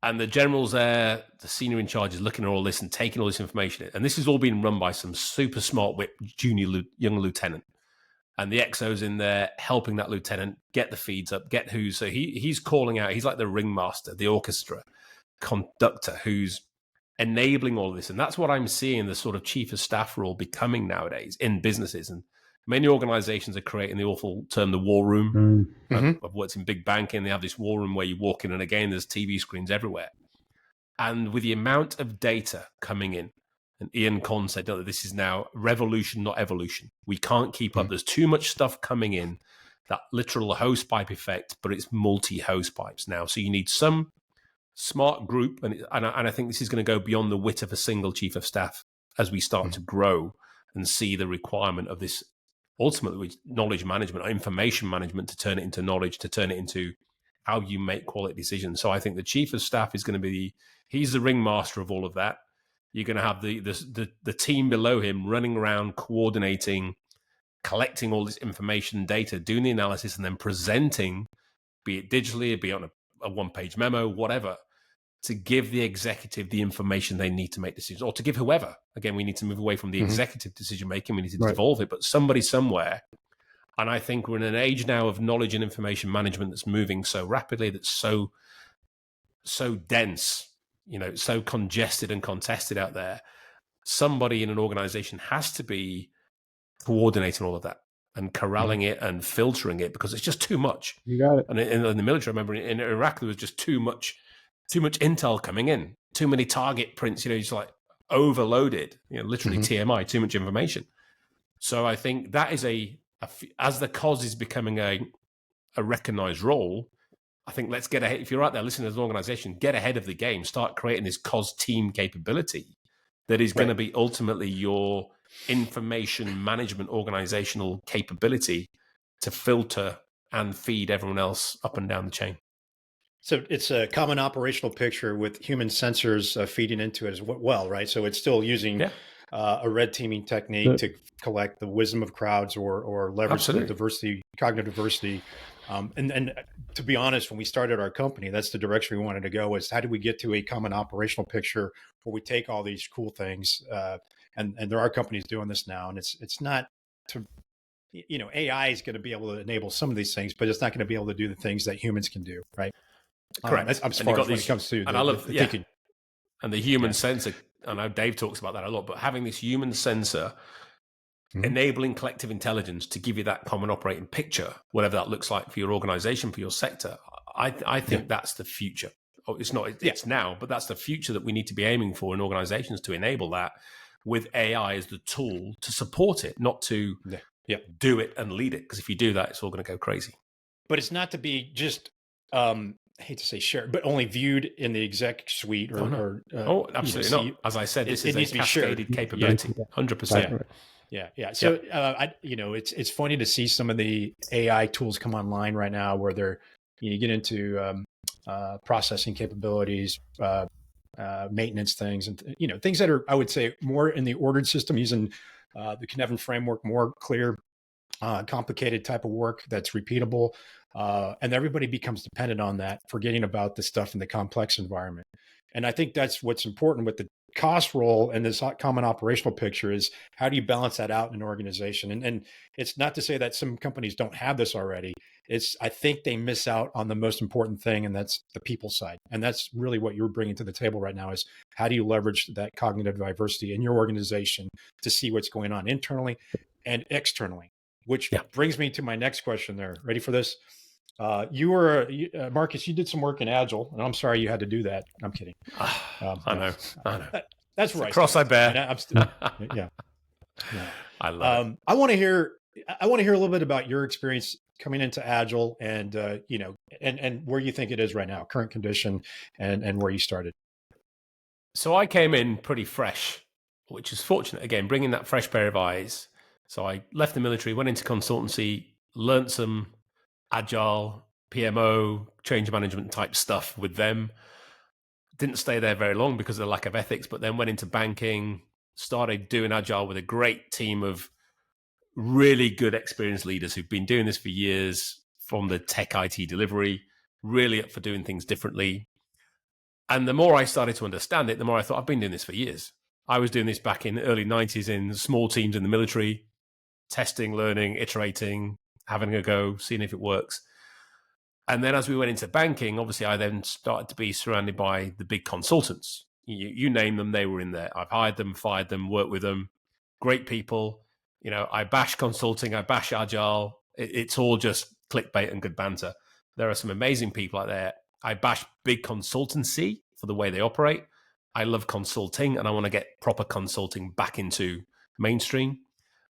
And the general's there, the senior in charge is looking at all this and taking all this information. And this is all being run by some super smart junior young lieutenant. And the XO's in there helping that lieutenant get the feeds up, get who's. So he's calling out, he's like the ringmaster, the orchestra conductor who's enabling all of this. And that's what I'm seeing the sort of chief of staff role becoming nowadays in businesses. And many organizations are creating the awful term, the war room. I've worked in big banking. They have this war room where you walk in and again, there's TV screens everywhere. And with the amount of data coming in, and Ian Conn said that this is now revolution, not evolution. We can't keep up. There's too much stuff coming in, that literal hose pipe effect, but it's multi-hose pipes now. So you need some smart group. And I think this is going to go beyond the wit of a single chief of staff as we start to grow and see the requirement of this ultimately knowledge management or information management to turn it into knowledge, to turn it into how you make quality decisions. So I think the chief of staff is going to be, he's the ringmaster of all of that. You're going to have the team below him running around, coordinating, collecting all this information, data, doing the analysis, and then presenting, be it digitally, be it on a one-page memo, whatever, to give the executive the information they need to make decisions, or to give whoever. Again, we need to move away from the executive decision-making. We need to devolve it, but somebody somewhere. And I think we're in an age now of knowledge and information management that's moving so rapidly, that's so dense, so congested and contested out there. Somebody in an organization has to be coordinating all of that and corralling it and filtering it, because it's just too much. You got it. And in the military, I remember in Iraq, there was just too much intel coming in, too many target prints, just like overloaded, literally TMI, too much information. So I think that is as the cause is becoming a recognized role, I think let's get ahead. If you're out there listening as an organization, get ahead of the game, start creating this cause team capability that is going to be ultimately your information management organizational capability to filter and feed everyone else up and down the chain. So it's a common operational picture with human sensors feeding into it as well, right? So it's still using a red teaming technique to collect the wisdom of crowds or leverage the diversity, cognitive diversity. And to be honest, when we started our company, that's the direction we wanted to go, is how do we get to a common operational picture where we take all these cool things, and there are companies doing this now, and it's not to, AI is going to be able to enable some of these things, but it's not going to be able to do the things that humans can do, right? Correct. As far as when it comes to the thinking. And the human sensor, I know Dave talks about that a lot, but having this human sensor enabling collective intelligence to give you that common operating picture, whatever that looks like for your organization, for your sector, I think that's the future. It's not, it's now, but that's the future that we need to be aiming for in organizations, to enable that with AI as the tool to support it, not to do it and lead it. Because if you do that, it's all going to go crazy. But it's not to be just, I hate to say shared, but only viewed in the exec suite or absolutely not. As I said, this is a cascaded capability, 100%. Yeah. So, it's funny to see some of the AI tools come online right now where they're, you get into processing capabilities, maintenance things, and, things that are, I would say, more in the ordered system, using the Connevin framework, more clear, complicated type of work that's repeatable. And everybody becomes dependent on that, forgetting about the stuff in the complex environment. And I think that's what's important with the cost role and this common operational picture, is how do you balance that out in an organization? And it's not to say that some companies don't have this already. I think they miss out on the most important thing, and that's the people side. And that's really what you're bringing to the table right now, is how do you leverage that cognitive diversity in your organization to see what's going on internally and externally, which brings me to my next question there. Ready for this? Marcus, you did some work in Agile, and I'm sorry you had to do that. I'm kidding. I know. That's right. Cross I bear. I'm still, I love it. I want to hear a little bit about your experience coming into Agile, and and where you think it is right now, current condition, and where you started. So I came in pretty fresh, which is fortunate. Again, bringing that fresh pair of eyes. So I left the military, went into consultancy, learned some Agile, PMO, change management type stuff with them. Didn't stay there very long because of the lack of ethics, but then went into banking, started doing Agile with a great team of really good experienced leaders who've been doing this for years, from the tech IT delivery, really up for doing things differently. And the more I started to understand it, the more I thought, I've been doing this for years. I was doing this back in the early 90s in small teams in the military, testing, learning, iterating, having a go, seeing if it works. And then as we went into banking, obviously I then started to be surrounded by the big consultants. You name them, they were in there. I've hired them, fired them, worked with them. Great people. I bash consulting, I bash Agile. It's all just clickbait and good banter. There are some amazing people out there. I bash big consultancy for the way they operate. I love consulting, and I want to get proper consulting back into mainstream.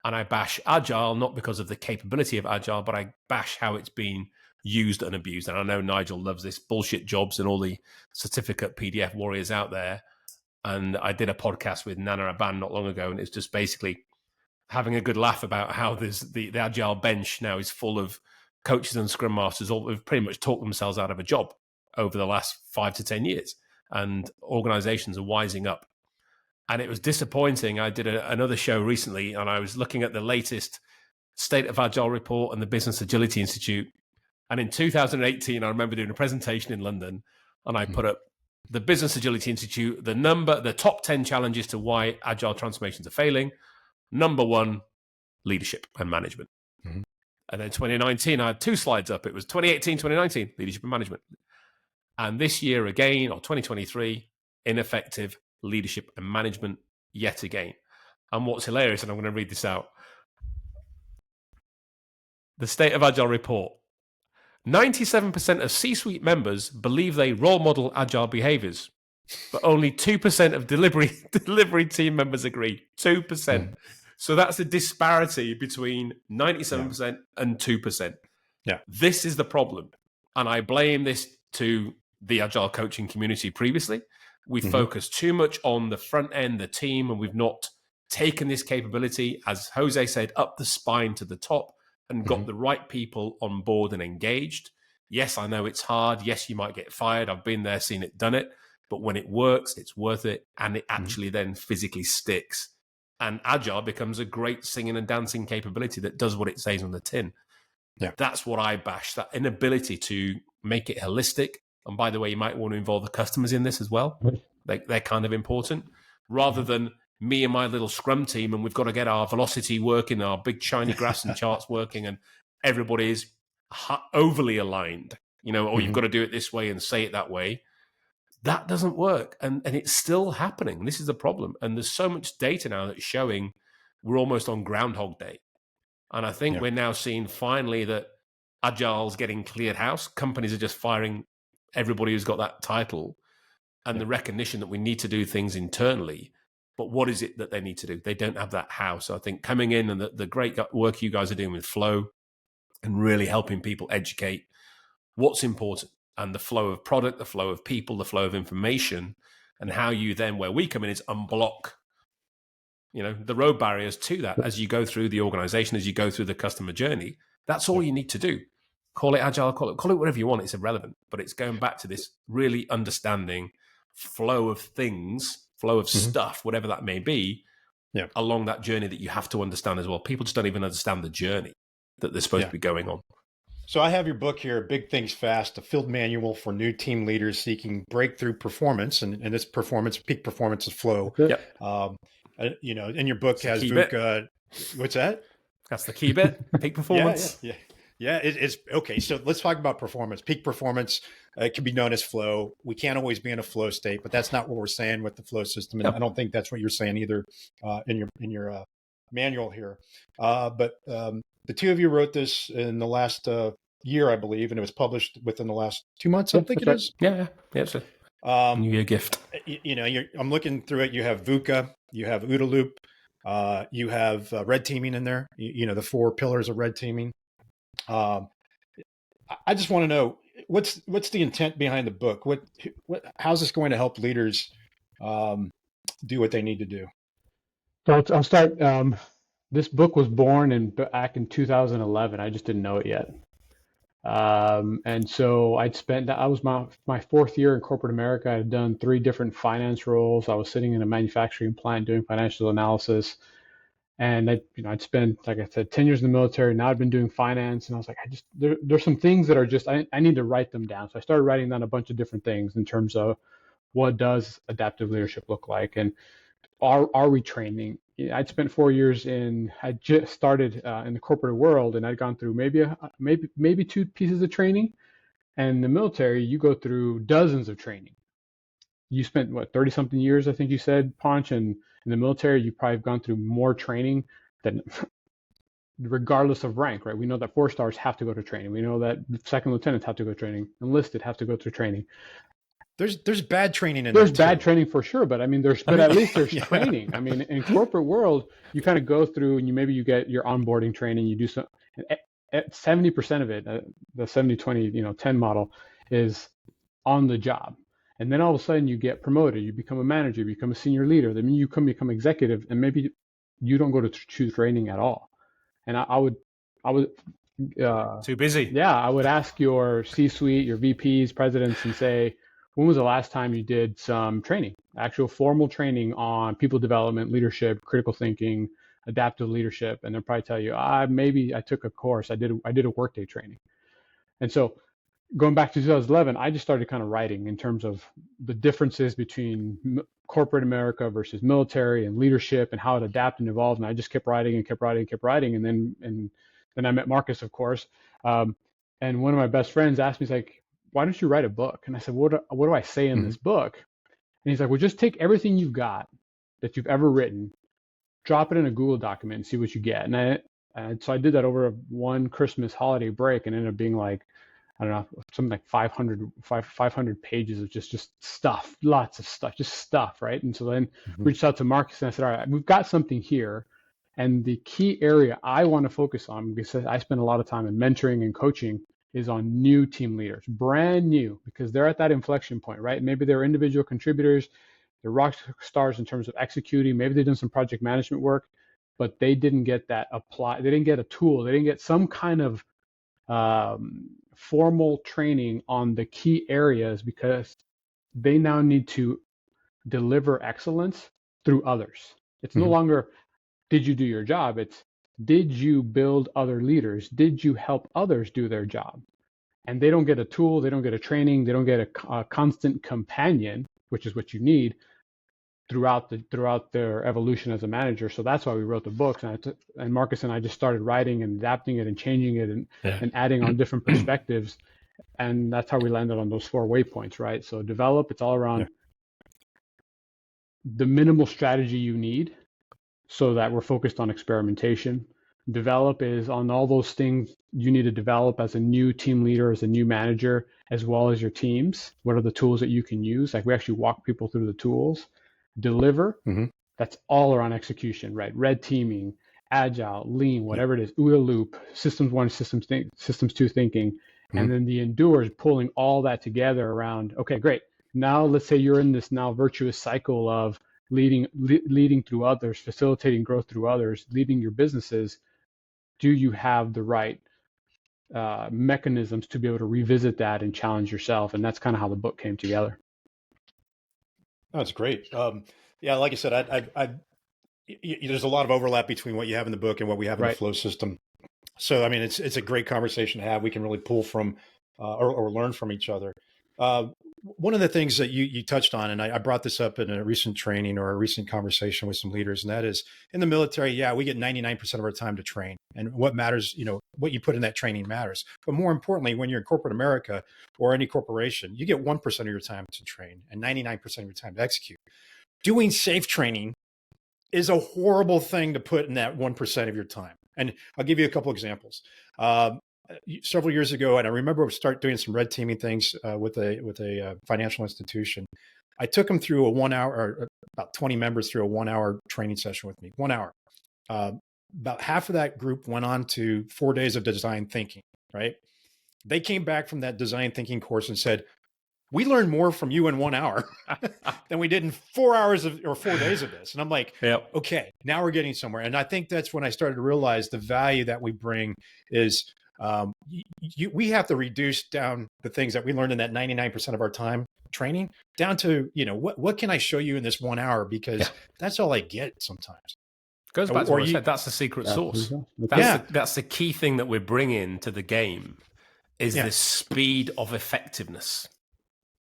And I bash Agile, not because of the capability of Agile, but I bash how it's been used and abused. And I know Nigel loves this, bullshit jobs and all the certificate PDF warriors out there. And I did a podcast with Nana Aban not long ago, and it's just basically having a good laugh about how the Agile bench now is full of coaches and scrum masters who've pretty much talked themselves out of a job over the last 5 to 10 years. And organizations are wising up. And it was disappointing. I did another show recently, and I was looking at the latest State of Agile report and the Business Agility Institute. And in 2018, I remember doing a presentation in London, and I put up the Business Agility Institute, the top 10 challenges to why Agile transformations are failing. Number 1, leadership and management. Mm-hmm. And then 2019, I had 2 slides up. It was 2018, 2019, leadership and management. And this year again, or 2023, ineffective leadership and management yet again. And what's hilarious, and I'm going to read this out. The State of Agile report. 97% of C-suite members believe they role model Agile behaviors, but only 2% of delivery team members agree. 2%. Mm. So that's a disparity between 97% and 2%. Yeah. This is the problem. And I blame this to the Agile coaching community previously. We focused too much on the front end, the team, and we've not taken this capability, as Jose said, up the spine to the top and got the right people on board and engaged. Yes, I know it's hard. Yes, you might get fired. I've been there, seen it, done it. But when it works, it's worth it. And it actually then physically sticks. And Agile becomes a great singing and dancing capability that does what it says on the tin. Yeah. That's what I bash, that inability to make it holistic. And by the way, you might want to involve the customers in this as well. They're kind of important. Rather than me and my little Scrum team, and we've got to get our velocity working, our big shiny graphs and charts working, and everybody is overly aligned, or you've got to do it this way and say it that way. That doesn't work. And it's still happening. This is the problem. And there's so much data now that's showing we're almost on Groundhog Day. And I think we're now seeing finally that Agile's getting cleared house. Companies are just firing everybody who's got that title, and the recognition that we need to do things internally. But what is it that they need to do? They don't have that house. So I think coming in and the great work you guys are doing with Flow and really helping people educate what's important, and the flow of product, the flow of people, the flow of information, and how you then, where we come in, is unblock, the road barriers to that as you go through the organization, as you go through the customer journey. That's all you need to do. Call it Agile, call it whatever you want. It's irrelevant, but it's going back to this really understanding flow of things, flow of stuff, whatever that may be, along that journey that you have to understand as well. People just don't even understand the journey that they're supposed to be going on. So I have your book here, Big Things Fast, a field manual for new team leaders seeking breakthrough performance. And this peak performance is flow. In your book has VUCA. What's that? That's the key bit, peak performance. It's okay. So let's talk about performance. Peak performance can be known as flow. We can't always be in a flow state, but that's not what we're saying with the flow system. And I don't think that's what you're saying either in your manual here. But the two of you wrote this in the last year, I believe, and it was published within the last 2 months. I think it is. Yeah. It's a New Year gift. I'm looking through it. You have VUCA, you have OODA loop, you have red teaming in there. The 4 pillars of red teaming. I just want to know what's the intent behind the book. How's this going to help leaders do what they need to do? So I'll start. This book was born back in 2011. I just didn't know it yet. And so I was my 4th year in corporate America. I had done 3 different finance roles. I was sitting in a manufacturing plant doing financial analysis. And I'd spent, like I said, 10 years in the military. Now I've been doing finance. And I was like, there's some things that are just, I need to write them down. So I started writing down a bunch of different things in terms of what does adaptive leadership look like? And are we training? I'd spent 4 years I just started in the corporate world, and I'd gone through maybe 2 pieces of training. And in the military, you go through dozens of training. You spent 30 something years, I think you said, Ponch, and in the military, you probably have gone through more training than regardless of rank, right? We know that 4 stars have to go to training. We know that second lieutenants have to go to training. Enlisted have to go through training. There's bad training in there's there bad training for sure, but at least there's training. I mean, in corporate world, you kind of go through and you get your onboarding training. You do some. 70% of it, the 70-20 10 model, is on the job, and then all of a sudden you get promoted. You become a manager. You become a senior leader. Then you become executive, and maybe you don't go to training at all. And I would. Too busy. Yeah, I would ask your C-suite, your VPs, presidents, and say, when was the last time you did some training, actual formal training on people development, leadership, critical thinking, adaptive leadership? And they'll probably tell you, maybe I took a course. I did a workday training. And so going back to 2011, I just started kind of writing in terms of the differences between corporate America versus military and leadership and how it adapted and evolved. And I just kept writing. And then I met Marcus, of course. And one of my best friends asked me, he's like, why don't you write a book? And I said, what do I say in this book? And he's like, well, just take everything you've got that you've ever written, drop it in a Google document and see what you get. And so I did that over one Christmas holiday break, and ended up being like, I don't know, something like 500 pages of just stuff, lots of stuff, just stuff, right? And so then reached out to Marcus and I said, all right, we've got something here. And the key area I want to focus on, because I spend a lot of time in mentoring and coaching, is on new team leaders, brand new, because they're at that inflection point, right? Maybe they're individual contributors, they're rock stars in terms of executing, maybe they've done some project management work, but they didn't get that applied, they didn't get a tool, they didn't get some kind of formal training on the key areas because they now need to deliver excellence through others. It's no longer, did you do your job? It's, did you build other leaders? Did you help others do their job? And they don't get a tool, they don't get a training, they don't get a constant companion, which is what you need throughout their evolution as a manager. So that's why we wrote the books. And Marcus and I just started writing and adapting it and changing it and adding on different perspectives. And that's how we landed on those 4 waypoints, right? So develop, it's all around the minimal strategy you need so that we're focused on experimentation. Develop is on all those things you need to develop as a new team leader, as a new manager, as well as your teams. What are the tools that you can use? Like we actually walk people through the tools. Deliver, that's all around execution, right? Red teaming, agile, lean, whatever it is, OODA loop, systems 1, systems 2 thinking. And then the endure is pulling all that together around, okay, great. Now let's say you're in this now virtuous cycle of leading through others, facilitating growth through others, leading your businesses. Do you have the right mechanisms to be able to revisit that and challenge yourself? And that's kind of how the book came together. That's great. Yeah, like I said, there's a lot of overlap between what you have in the book and what we have in the flow system. So, I mean, it's a great conversation to have. We can really pull from or learn from each other. One of the things that you touched on, and I brought this up in a recent training or a recent conversation with some leaders, and that is in the military, we get 99% of our time to train. And what matters, what you put in that training matters. But more importantly, when you're in corporate America or any corporation, you get 1% of your time to train and 99% of your time to execute. Doing safe training is a horrible thing to put in that 1% of your time. And I'll give you a couple examples. Several years ago, and I remember we start doing some red teaming things with a financial institution. I took them through a 1 hour, or about 20 members through a 1 hour training session with me. 1 hour. About half of that group went on to 4 days of design thinking. Right? They came back from that design thinking course and said, "We learned more from you in 1 hour than we did in 4 hours or 4 days of this." And I'm like, okay, now we're getting somewhere. And I think that's when I started to realize the value that we bring is we have to reduce down the things that we learned in that 99% of our time training down to, what can I show you in this 1 hour? Because that's all I get sometimes. Goes back to what I said, that's the secret sauce. That's the key thing that we're bringing to the game is the speed of effectiveness.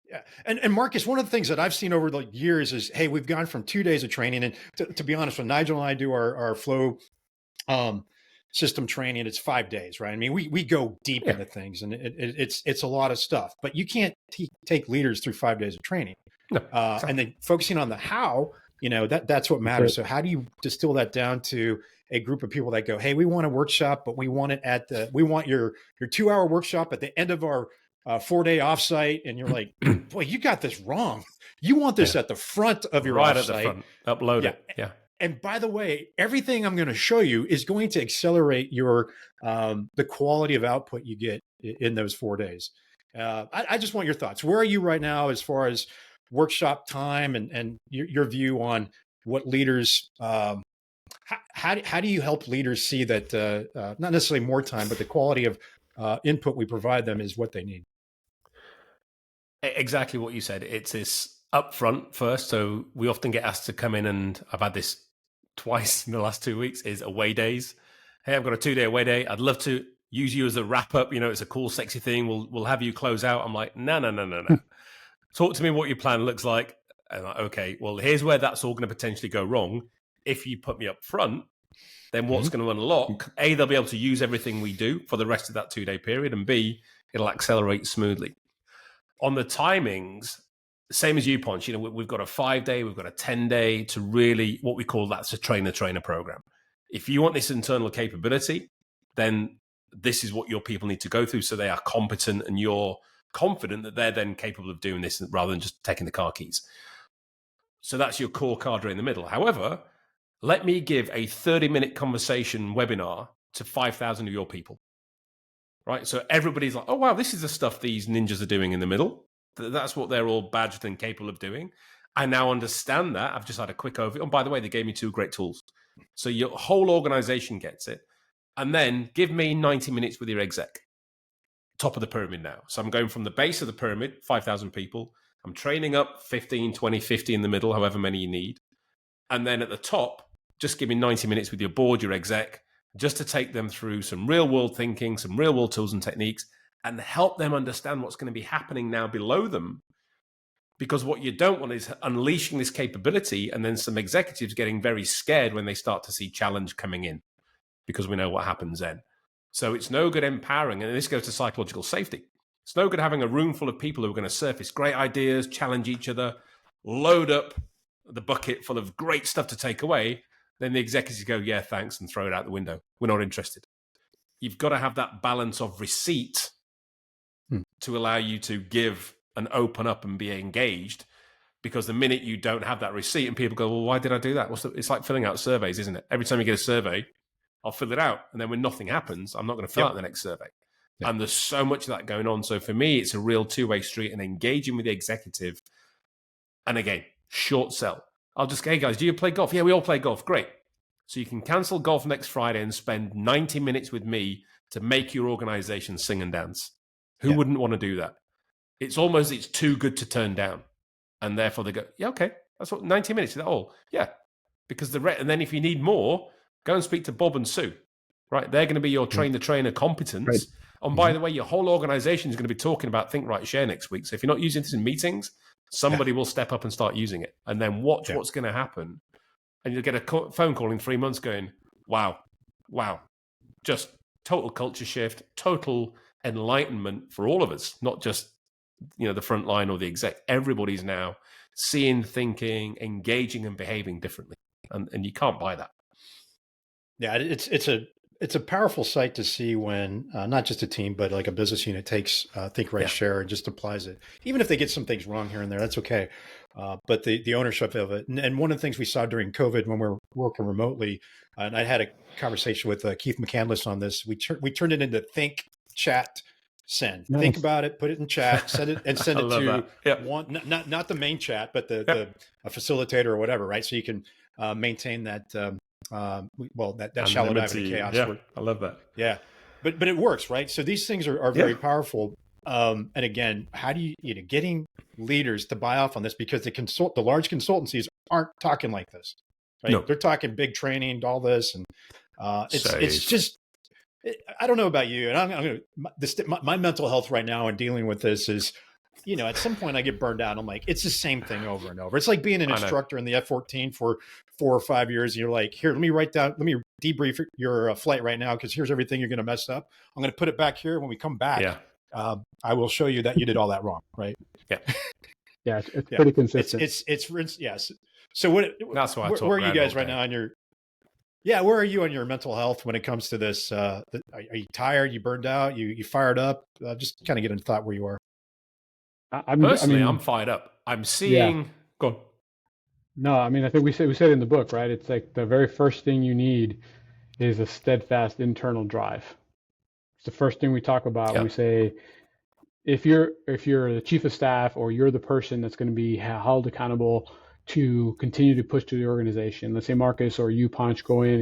Yeah. And Marcus, one of the things that I've seen over the years is, hey, we've gone from 2 days of training. And to be honest, when Nigel and I do our flow system training, it's 5 days, right? I mean, we go deep into things and it's a lot of stuff, but you can't take leaders through 5 days of training. No, and then focusing on the how, that's what matters. So how do you distill that down to a group of people that go, hey, we want a workshop, but we want it we want your 2 hour workshop at the end of our 4-day offsite, and you're like, boy, you got this wrong. You want this at the front of your offsite. At the front. Upload it. Yeah. And by the way, everything I'm going to show you is going to accelerate your the quality of output you get in those 4 days. I just want your thoughts. Where are you right now as far as workshop time and your view on what leaders? How do you help leaders see that not necessarily more time, but the quality of input we provide them is what they need? Exactly what you said. It's this upfront first. So we often get asked to come in, and I've had this twice in the last 2 weeks, is away days. Hey, I've got a 2-day away day. I'd love to use you as a wrap up. It's a cool, sexy thing. We'll have you close out. I'm like, no. Talk to me what your plan looks like. And I'm like, okay, well, here's where that's all going to potentially go wrong. If you put me up front, then what's going to unlock? A, they'll be able to use everything we do for the rest of that 2-day period. And B, it'll accelerate smoothly. On the timings, same as you, Ponch, we've got a 5-day, we've got a 10-day to really, what we call that's a trainer program. If you want this internal capability, then this is what your people need to go through so they are competent and you're confident that they're then capable of doing this rather than just taking the car keys. So that's your core cadre in the middle. However, let me give a 30-minute conversation webinar to 5,000 of your people. Right? So everybody's like, oh, wow, this is the stuff these ninjas are doing in the middle. That's what they're all badged and capable of doing. I now understand that. I've just had a quick overview. And by the way, they gave me 2 great tools. So your whole organization gets it. And then give me 90 minutes with your exec. top of the pyramid now. So I'm going from the base of the pyramid, 5,000 people. I'm training up 15, 20, 50 in the middle, however many you need. And then at the top, just give me 90 minutes with your board, your exec, just to take them through some real world thinking, some real world tools and techniques, and help them understand what's going to be happening now below them. Because what you don't want is unleashing this capability and then some executives getting very scared when they start to see challenge coming in, because we know what happens then. So it's no good empowering, and this goes to psychological safety. It's no good having a room full of people who are going to surface great ideas, challenge each other, load up the bucket full of great stuff to take away. Then the executives go, yeah, thanks, and throw it out the window. We're not interested. You've got to have that balance of receipt to allow you to give and open up and be engaged. Because the minute you don't have that receipt and people go, well, why did I do that? It's like filling out surveys, isn't it? Every time you get a survey, I'll fill it out. And then when nothing happens, I'm not going to fill out the next survey. And there's so much of that going on. So for me, it's a real two-way street, and engaging with the executive. And again, short sell. I'll just go, hey guys, do you play golf? Yeah, we all play golf. Great. So you can cancel golf next Friday and spend 90 minutes with me to make your organization sing and dance. Who wouldn't want to do that? It's too good to turn down. And therefore they go, yeah, okay. That's what 90 minutes. Is that all? Yeah. Because and then if you need more, go and speak to Bob and Sue, right? They're going to be your train the trainer competence. Right. And by the way, your whole organization is going to be talking about Think, Write, Share next week. So if you're not using this in meetings, somebody will step up and start using it, and then watch what's going to happen. And you'll get a phone call in 3 months going, wow, just total culture shift, total enlightenment for all of us, not just, the front line or the exec. Everybody's now seeing, thinking, engaging, and behaving differently. And you can't buy that. Yeah, it's a powerful sight to see when not just a team, but like a business unit takes Think, Write, Share and just applies it. Even if they get some things wrong here and there, that's okay. But the ownership of it. And one of the things we saw during COVID when we were working remotely, and I had a conversation with Keith McCandless on this, we turned it into Think, Chat, Send. Nice. Think about it, put it in chat, send it to one, not the main chat, but the facilitator or whatever, right? So you can maintain that that shallow dive into chaos. Yeah, I love that. Yeah, but it works, right? So these things are very powerful. And again, how do you getting leaders to buy off on this, because the large consultancies aren't talking like this, right? No. They're talking big training, all this, and it's just. I don't know about you, and I'm going to my mental health right now and dealing with this is, at some point I get burned out. I'm like, it's the same thing over and over. It's like being an instructor in the F-14 for 4 or 5 years. And you're like, here, let me debrief your flight right now, because here's everything you're going to mess up. I'm going to put it back here. When we come back, I will show you that you did all that wrong, right? Yeah, it's pretty consistent. It's yes. So that's why where are you guys right now on your? Yeah, where are you on your mental health when it comes to this? Are you tired? You burned out? You fired up? Just kind of get into thought where you are. I'm fired up. I'm seeing. Yeah. Go on. No, I mean, I think we said in the book, right? It's like the very first thing you need is a steadfast internal drive. It's the first thing we talk about when we say, if you're the chief of staff, or you're the person that's going to be held accountable to continue to push to the organization. Let's say Marcus or you, Ponch, go in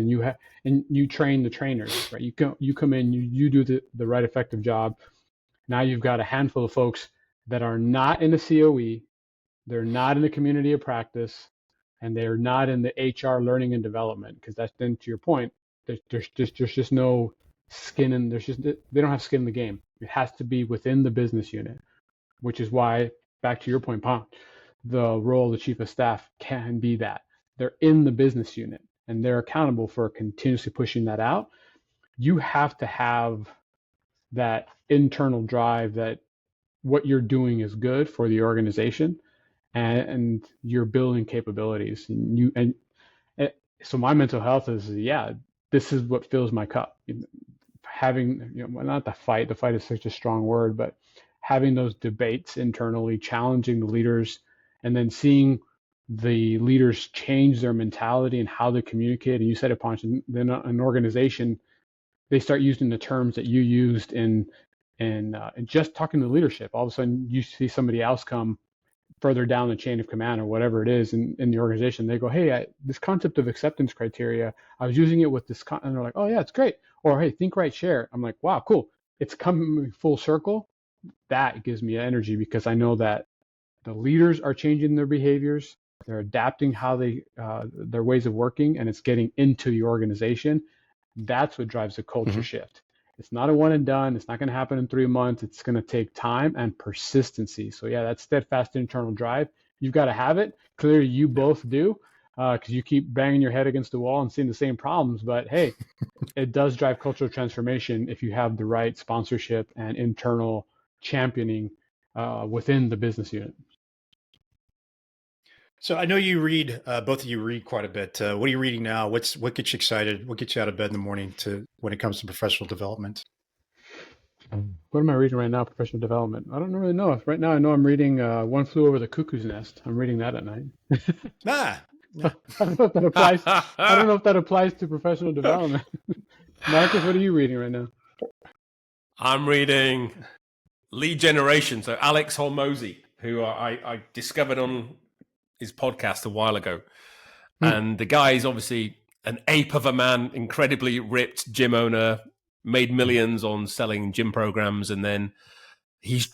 and you train the trainers, right? You come in, you do the right effective job. Now you've got a handful of folks that are not in the COE, they're not in the community of practice, and they're not in the HR learning and development, because that's then, to your point, there's just no skin in. They don't have skin in the game. It has to be within the business unit, which is why, back to your point, Ponch, the role of the chief of staff can be that they're in the business unit and they're accountable for continuously pushing that out. You have to have that internal drive that what you're doing is good for the organization, and you're building capabilities. So my mental health is, this is what fills my cup. Having, not the fight is such a strong word, but having those debates internally, challenging the leaders, and then seeing the leaders change their mentality and how they communicate. And you said it, Ponch, and then an organization, they start using the terms that you used in just talking to leadership. All of a sudden you see somebody else come further down the chain of command or whatever it is in the organization. They go, hey, this concept of acceptance criteria, I was using it with this, and they're like, oh yeah, it's great. Or hey, Think, Write, Share. I'm like, wow, cool. it's coming full circle. That gives me energy because I know that the leaders are changing their behaviors. They're adapting how their ways of working, and it's getting into the organization. That's what drives the culture shift. It's not a one and done. It's not going to happen in 3 months. It's going to take time and persistency. So yeah, that steadfast internal drive, you've got to have it. Clearly you both do, because you keep banging your head against the wall and seeing the same problems. But hey, it does drive cultural transformation if you have the right sponsorship and internal championing within the business unit. So I know you read, both of you read quite a bit. What are you reading now? What gets you excited? What gets you out of bed in the morning when it comes to professional development? What am I reading right now? Professional development. I don't really know. Right now, I know I'm reading One Flew Over the Cuckoo's Nest. I'm reading that at night. Yeah. I don't know if that applies. I don't know if that applies to professional development. Marcus, what are you reading right now? I'm reading Lead Generation. So Alex Hormozy, who I discovered on his podcast a while ago. And the guy is obviously an ape of a man, incredibly ripped gym owner, made millions on selling gym programs. And then he's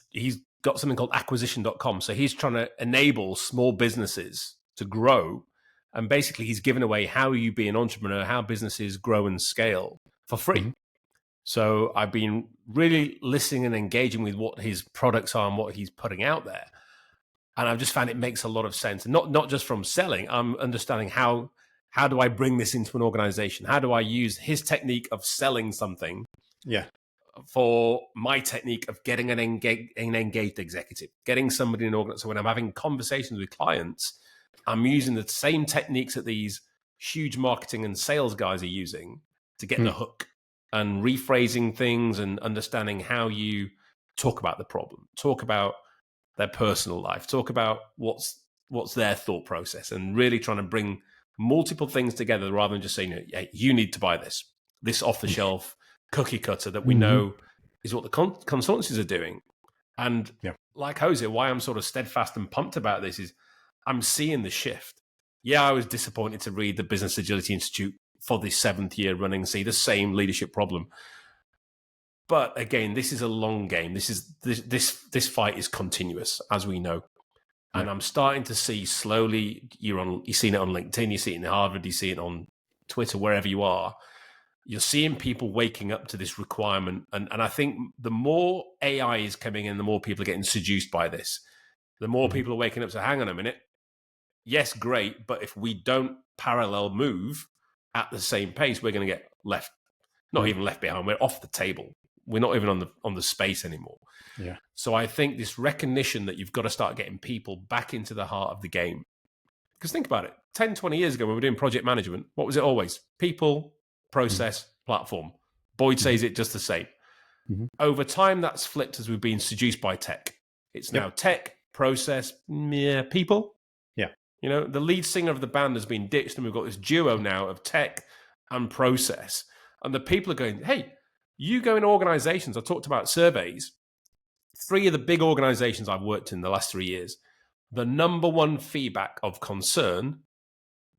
got something called acquisition.com. So he's trying to enable small businesses to grow. And basically he's given away how you be an entrepreneur, how businesses grow and scale for free. So I've been really listening and engaging with what his products are and what he's putting out there. And I've just found it makes a lot of sense. And not just from selling, I'm understanding how do I bring this into an organization? How do I use his technique of selling something for my technique of getting an engaged executive, getting somebody in an organization. So when I'm having conversations with clients, I'm using the same techniques that these huge marketing and sales guys are using to get the hook, and rephrasing things and understanding how you talk about the problem, talk about their personal life, talk about what's their thought process, and really trying to bring multiple things together rather than just saying, hey, you need to buy this off the shelf cookie cutter that we know is what the consultancies are doing. And like Jose, why I'm sort of steadfast and pumped about this is I'm seeing the shift. Yeah, I was disappointed to read the Business Agility Institute for the 7th year running, see the same leadership problem. But again, this is a long game. This fight is continuous, as we know. And I'm starting to see slowly, you've seen it on LinkedIn, you see it in Harvard, you see it on Twitter, wherever you are. You're seeing people waking up to this requirement. And I think the more AI is coming in, the more people are getting seduced by this. The more people are waking up to, hang on a minute. Yes, great. But if we don't parallel move at the same pace, we're going to get left, not even left behind. We're off the table. We're not even on the space anymore. Yeah. So I think this recognition that you've got to start getting people back into the heart of the game. Because think about it, 10, 20 years ago when we were doing project management, what was it always? People, process, platform. Boyd says it just the same. Over time, that's flipped as we've been seduced by tech. It's now tech, process, people. Yeah. You know, the lead singer of the band has been ditched, and we've got this duo now of tech and process. And the people are going, hey, you go in organizations, I talked about surveys, 3 of the big organizations I've worked in the last 3 years, the number one feedback of concern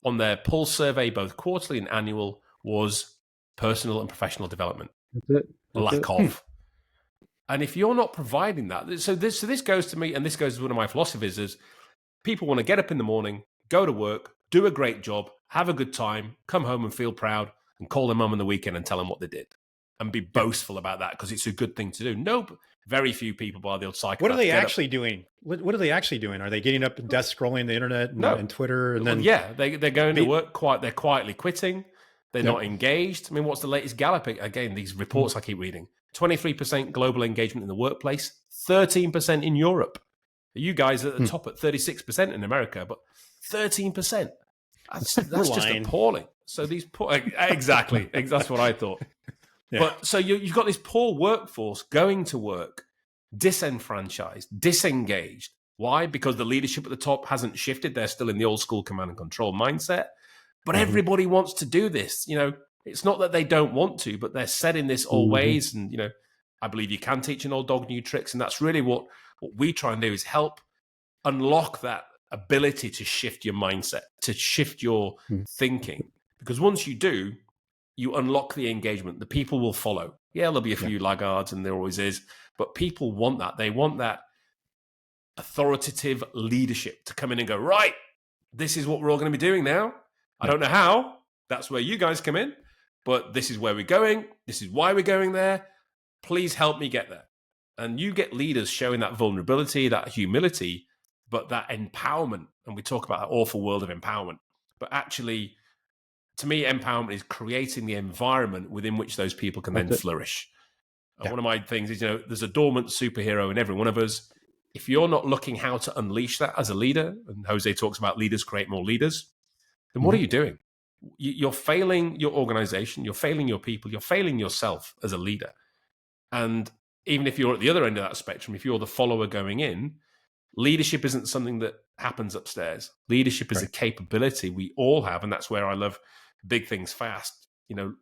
on their pulse survey, both quarterly and annual, was personal and professional development. That's Lack of. And if you're not providing that, so this goes to me, and this goes to one of my philosophies, is people want to get up in the morning, go to work, do a great job, have a good time, come home and feel proud, and call their mum on the weekend and tell them what they did. And be boastful about that because it's a good thing to do. Nope. Very few people by the old psychopaths. What are they actually doing? What are they actually doing? Are they getting up and desk scrolling the internet and Twitter? And then they're going to work they're quietly quitting. They're not engaged. I mean, what's the latest Gallup? Again, these reports I keep reading. 23% global engagement in the workplace, 13% in Europe. You guys are at the top at 36% in America, but 13%. That's just appalling. So these exactly. That's what I thought. Yeah. But so you've got this poor workforce going to work, disenfranchised, disengaged. Why? Because the leadership at the top hasn't shifted. They're still in the old school command and control mindset. But everybody wants to do this. You know, it's not that they don't want to, but they're set in this old ways. And, you know, I believe you can teach an old dog new tricks. And that's really what we try and do, is help unlock that ability to shift your mindset, to shift your thinking. Because once you do, you unlock the engagement. The people will follow. Yeah, there'll be a few laggards, and there always is. But people want that. They want that authoritative leadership to come in and go, right, this is what we're all going to be doing now. I don't know how. That's where you guys come in. But this is where we're going. This is why we're going there. Please help me get there. And you get leaders showing that vulnerability, that humility, but that empowerment. And we talk about that awful world of empowerment. But actually, to me, empowerment is creating the environment within which those people can then flourish. And one of my things is, there's a dormant superhero in every one of us. If you're not looking how to unleash that as a leader, and Jose talks about leaders create more leaders, then what are you doing? You're failing your organization, you're failing your people, you're failing yourself as a leader. And even if you're at the other end of that spectrum, if you're the follower going in, leadership isn't something that happens upstairs. Leadership is a capability we all have. And that's where I love big things fast,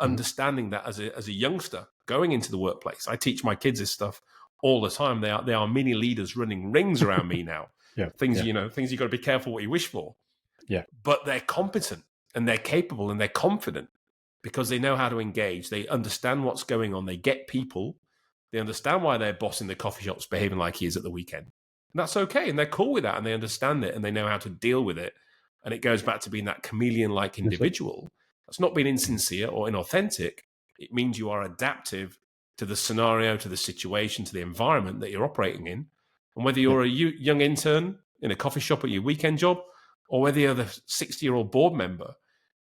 understanding that as a youngster going into the workplace. I teach my kids this stuff all the time. They are mini leaders running rings around me now. Things you got to be careful what you wish for. But they're competent and they're capable and they're confident because they know how to engage. They understand what's going on. They get people. They understand why their boss in the coffee shop's behaving like he is at the weekend. And that's okay. And they're cool with that. And they understand it and they know how to deal with it. And it goes back to being that chameleon-like individual. That's not being insincere or inauthentic. It means you are adaptive to the scenario, to the situation, to the environment that you're operating in. And whether you're a young intern in a coffee shop at your weekend job, or whether you're the 60-year-old board member,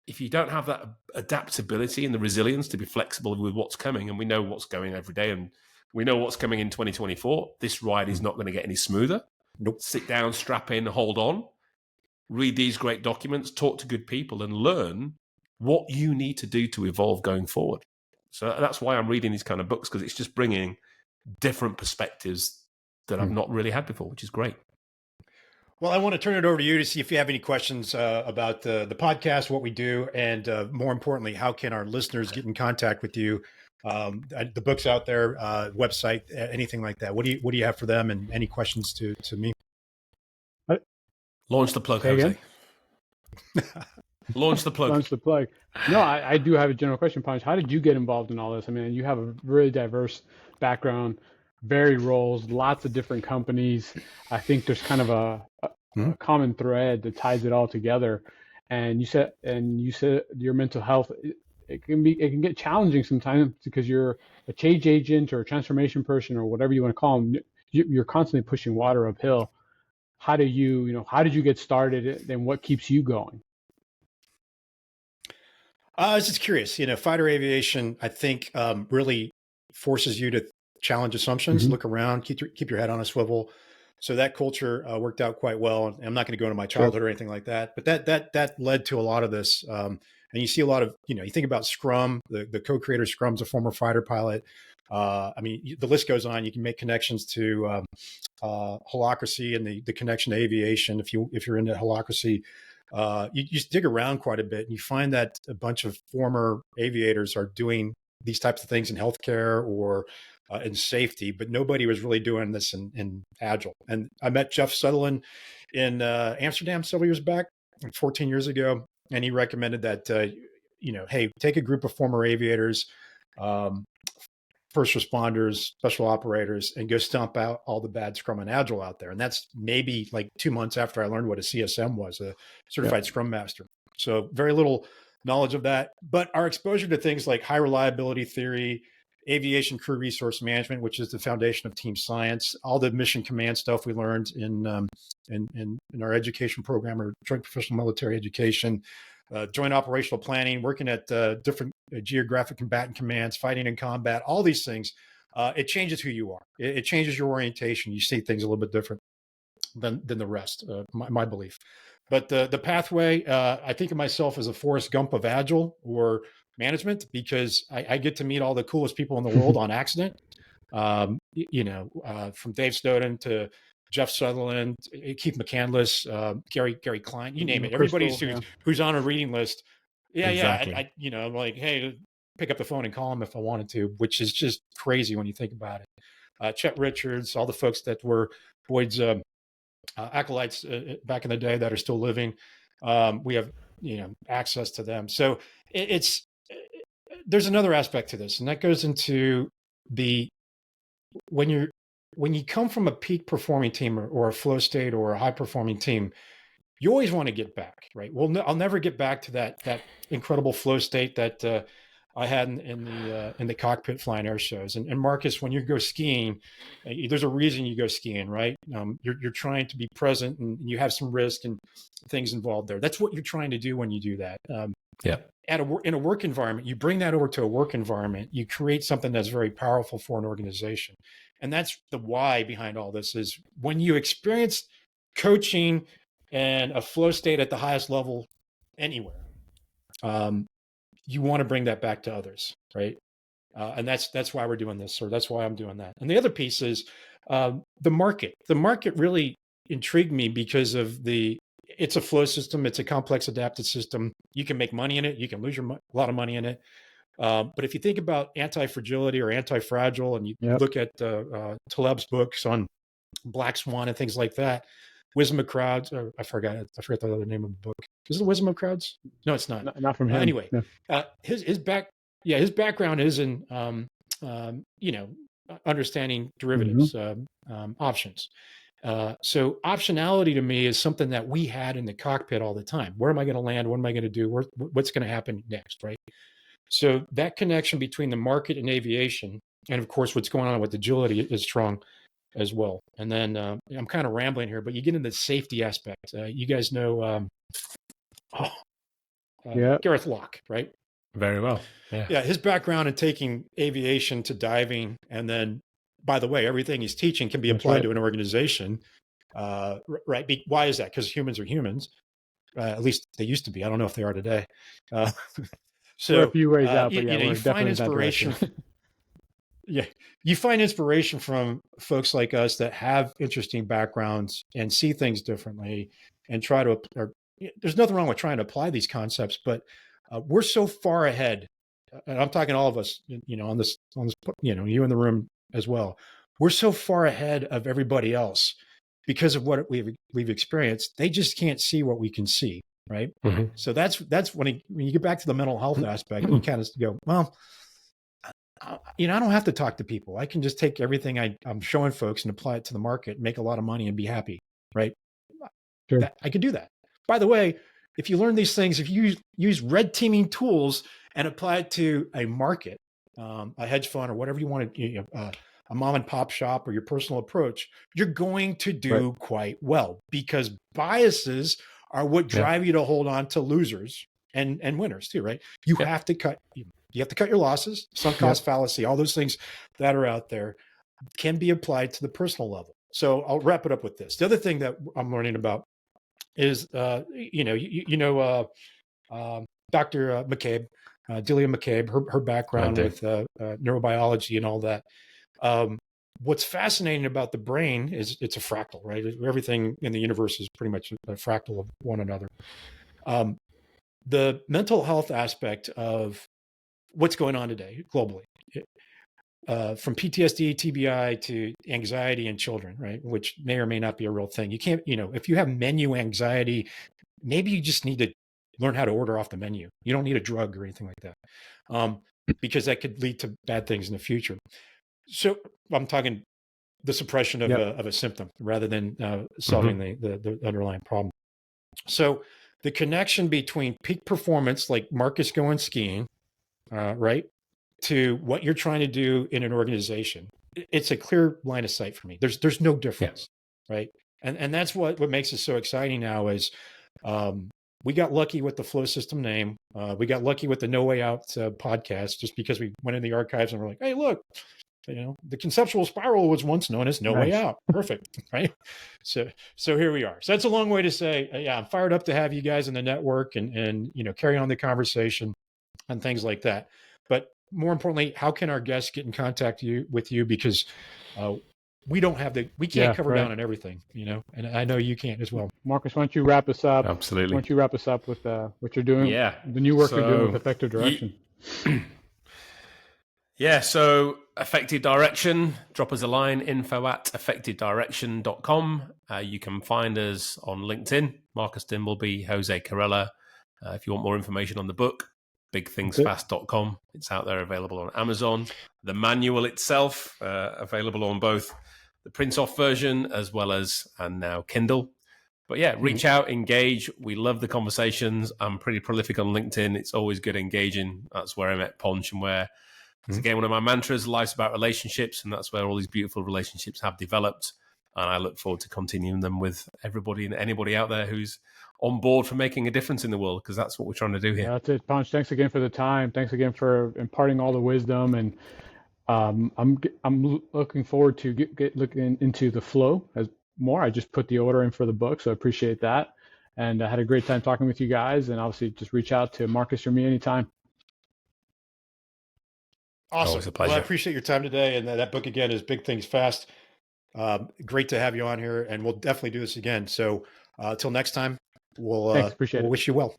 if you don't have that adaptability and the resilience to be flexible with what's coming, and we know what's going every day, and we know what's coming in 2024, this ride is not going to get any smoother. Sit down, strap in, hold on, read these great documents, talk to good people, and learn what you need to do to evolve going forward. So that's why I'm reading these kind of books, because it's just bringing different perspectives that I've not really had before, which is great. Well, I want to turn it over to you to see if you have any questions about the podcast, what we do, and more importantly, how can our listeners get in contact with you? The book's out there, website, anything like that. What do you have for them, and any questions to me? Launch the plug, Jose. Launch the plug. Launch the plug. No, I do have a general question, Ponch. How did you get involved in all this? I mean, you have a really diverse background, varied roles, lots of different companies. I think there's kind of a common thread that ties it all together. And you said your mental health, it can get challenging sometimes because you're a change agent or a transformation person or whatever you want to call them. You're constantly pushing water uphill. How did you get started, and what keeps you going? I was just curious. Fighter aviation, I think, really forces you to challenge assumptions, look around, keep your head on a swivel. So that culture worked out quite well. And I'm not going to go into my childhood or anything like that, but that led to a lot of this. And you see a lot of, you think about Scrum, the co-creator Scrum's a former fighter pilot. I mean, the list goes on. You can make connections to holacracy and the connection to aviation. If you're into holacracy, you just dig around quite a bit and you find that a bunch of former aviators are doing these types of things in healthcare or in safety, but nobody was really doing this in Agile. And I met Jeff Sutherland in Amsterdam several years back, 14 years ago, and he recommended that, hey, take a group of former aviators, first responders, special operators, and go stomp out all the bad Scrum and Agile out there. And that's maybe like 2 months after I learned what a CSM was, a certified Scrum Master. So very little knowledge of that, but our exposure to things like high reliability theory, aviation crew resource management, which is the foundation of team science, all the mission command stuff we learned in our education program or joint professional military education, joint operational planning, working at different geographic combatant commands, fighting in combat, all these things, it changes who you are. It changes your orientation. You see things a little bit different than the rest, my belief. But the pathway, I think of myself as a Forrest Gump of Agile or management, because I get to meet all the coolest people in the world on accident. From Dave Snowden to Jeff Sutherland, Keith McCandless, Gary Klein, you name it. Everybody who's on a reading list. Yeah, exactly. I'm like, hey, pick up the phone and call him if I wanted to, which is just crazy when you think about it. Chet Richards, all the folks that were Boyd's acolytes back in the day that are still living. We have access to them. So it's there's another aspect to this, and that goes into when you come from a peak performing team or a flow state or a high performing team, you always want to get back, right? Well, I'll never get back to that incredible flow state that I had in the cockpit flying air shows. And Marcus, when you go skiing, there's a reason you go skiing, right? You're trying to be present, and you have some risk and things involved there. That's what you're trying to do when you do that. In a work environment, you bring that over to a work environment, you create something that's very powerful for an organization. And that's the why behind all this is when you experience coaching and a flow state at the highest level anywhere, you want to bring that back to others, right? And that's why we're doing this, or that's why I'm doing that. And the other piece is the market. The market really intrigued me because of it's a flow system. It's a complex adapted system. You can make money in it. You can lose a lot of money in it. But if you think about anti-fragility or anti-fragile, and you look at Taleb's books on Black Swan and things like that, Wisdom of Crowds, I forgot the other name of the book. Is it Wisdom of Crowds? No, it's not. Not from him. Anyway, his background is in understanding derivatives, options. So optionality to me is something that we had in the cockpit all the time. Where am I going to land? What am I going to do? What's going to happen next, right? So that connection between the market and aviation, and of course, what's going on with agility is strong as well. And then I'm kind of rambling here, but you get into the safety aspect. You guys know Gareth Locke, right? Very well. Yeah, his background in taking aviation to diving, and then, by the way, everything he's teaching can be applied to an organization, right? Why is that? Because humans are humans. At least they used to be. I don't know if they are today. So we're a few ways out, but you find inspiration. You find inspiration from folks like us that have interesting backgrounds and see things differently, and try to. There's nothing wrong with trying to apply these concepts, but we're so far ahead. And I'm talking all of us, on this, you in the room as well. We're so far ahead of everybody else because of what we've experienced. They just can't see what we can see. Right. Mm-hmm. So that's when you get back to the mental health aspect, you kind of go, well, I don't have to talk to people. I can just take everything I'm showing folks and apply it to the market, make a lot of money and be happy. Right. Sure. I could do that. By the way, if you learn these things, if you use red teaming tools and apply it to a market, a hedge fund or whatever you want to, a mom and pop shop or your personal approach, you're going to do quite well, because biases are what drive you to hold on to losers and winners too, right? You have to cut your losses, sunk cost fallacy, all those things that are out there can be applied to the personal level. So I'll wrap it up with this. The other thing that I'm learning about is, Dr. McCabe, Delia McCabe, her background with neurobiology and all that. What's fascinating about the brain is it's a fractal, right? Everything in the universe is pretty much a fractal of one another. The mental health aspect of what's going on today globally, from PTSD, TBI to anxiety in children, right? Which may or may not be a real thing. You can't, if you have menu anxiety, maybe you just need to learn how to order off the menu. You don't need a drug or anything like that, because that could lead to bad things in the future. So I'm talking the suppression of a symptom rather than solving the underlying problem. So the connection between peak performance, like Marcus going skiing, right, to what you're trying to do in an organization, it's a clear line of sight for me. There's no difference, right? And that's what makes it so exciting now is we got lucky with the Flow System name. We got lucky with the No Way Out podcast, just because we went in the archives and we're like, hey, look, the conceptual spiral was once known as No Way Out. Perfect, right? So here we are. So that's a long way to say, I'm fired up to have you guys in the network and carry on the conversation and things like that. But more importantly, how can our guests get in contact with you? Because we can't cover down on everything, and I know you can't as well. Marcus, why don't you wrap us up? Absolutely. Why don't you wrap us up with what you're doing? Yeah. The new work you're doing with Effective Direction. So Effective Direction, drop us a line, info@effectivedirection.com. You can find us on LinkedIn, Marcus Dimbleby, Jose Corella. If you want more information on the book, bigthingsfast.com. It's out there, available on Amazon. The manual itself, available on both the print-off version as well as, and now, Kindle. But yeah, reach out, engage. We love the conversations. I'm pretty prolific on LinkedIn. It's always good engaging. That's where I met Ponch, and where, it's again, one of my mantras, life's about relationships, and that's where all these beautiful relationships have developed. And I look forward to continuing them with everybody and anybody out there who's on board for making a difference in the world, because that's what we're trying to do here. Yeah, that's it, Ponch. Thanks again for the time. Thanks again for imparting all the wisdom. And I'm looking forward to get looking into the flow as more. I just put the order in for the book, so I appreciate that. And I had a great time talking with you guys. And obviously, just reach out to Marcus or me anytime. Awesome. Always a pleasure. Well, I appreciate your time today. And that book again is Big Things Fast. Great to have you on here, and we'll definitely do this again. So until next time, we'll Thanks, appreciate it. wish you well.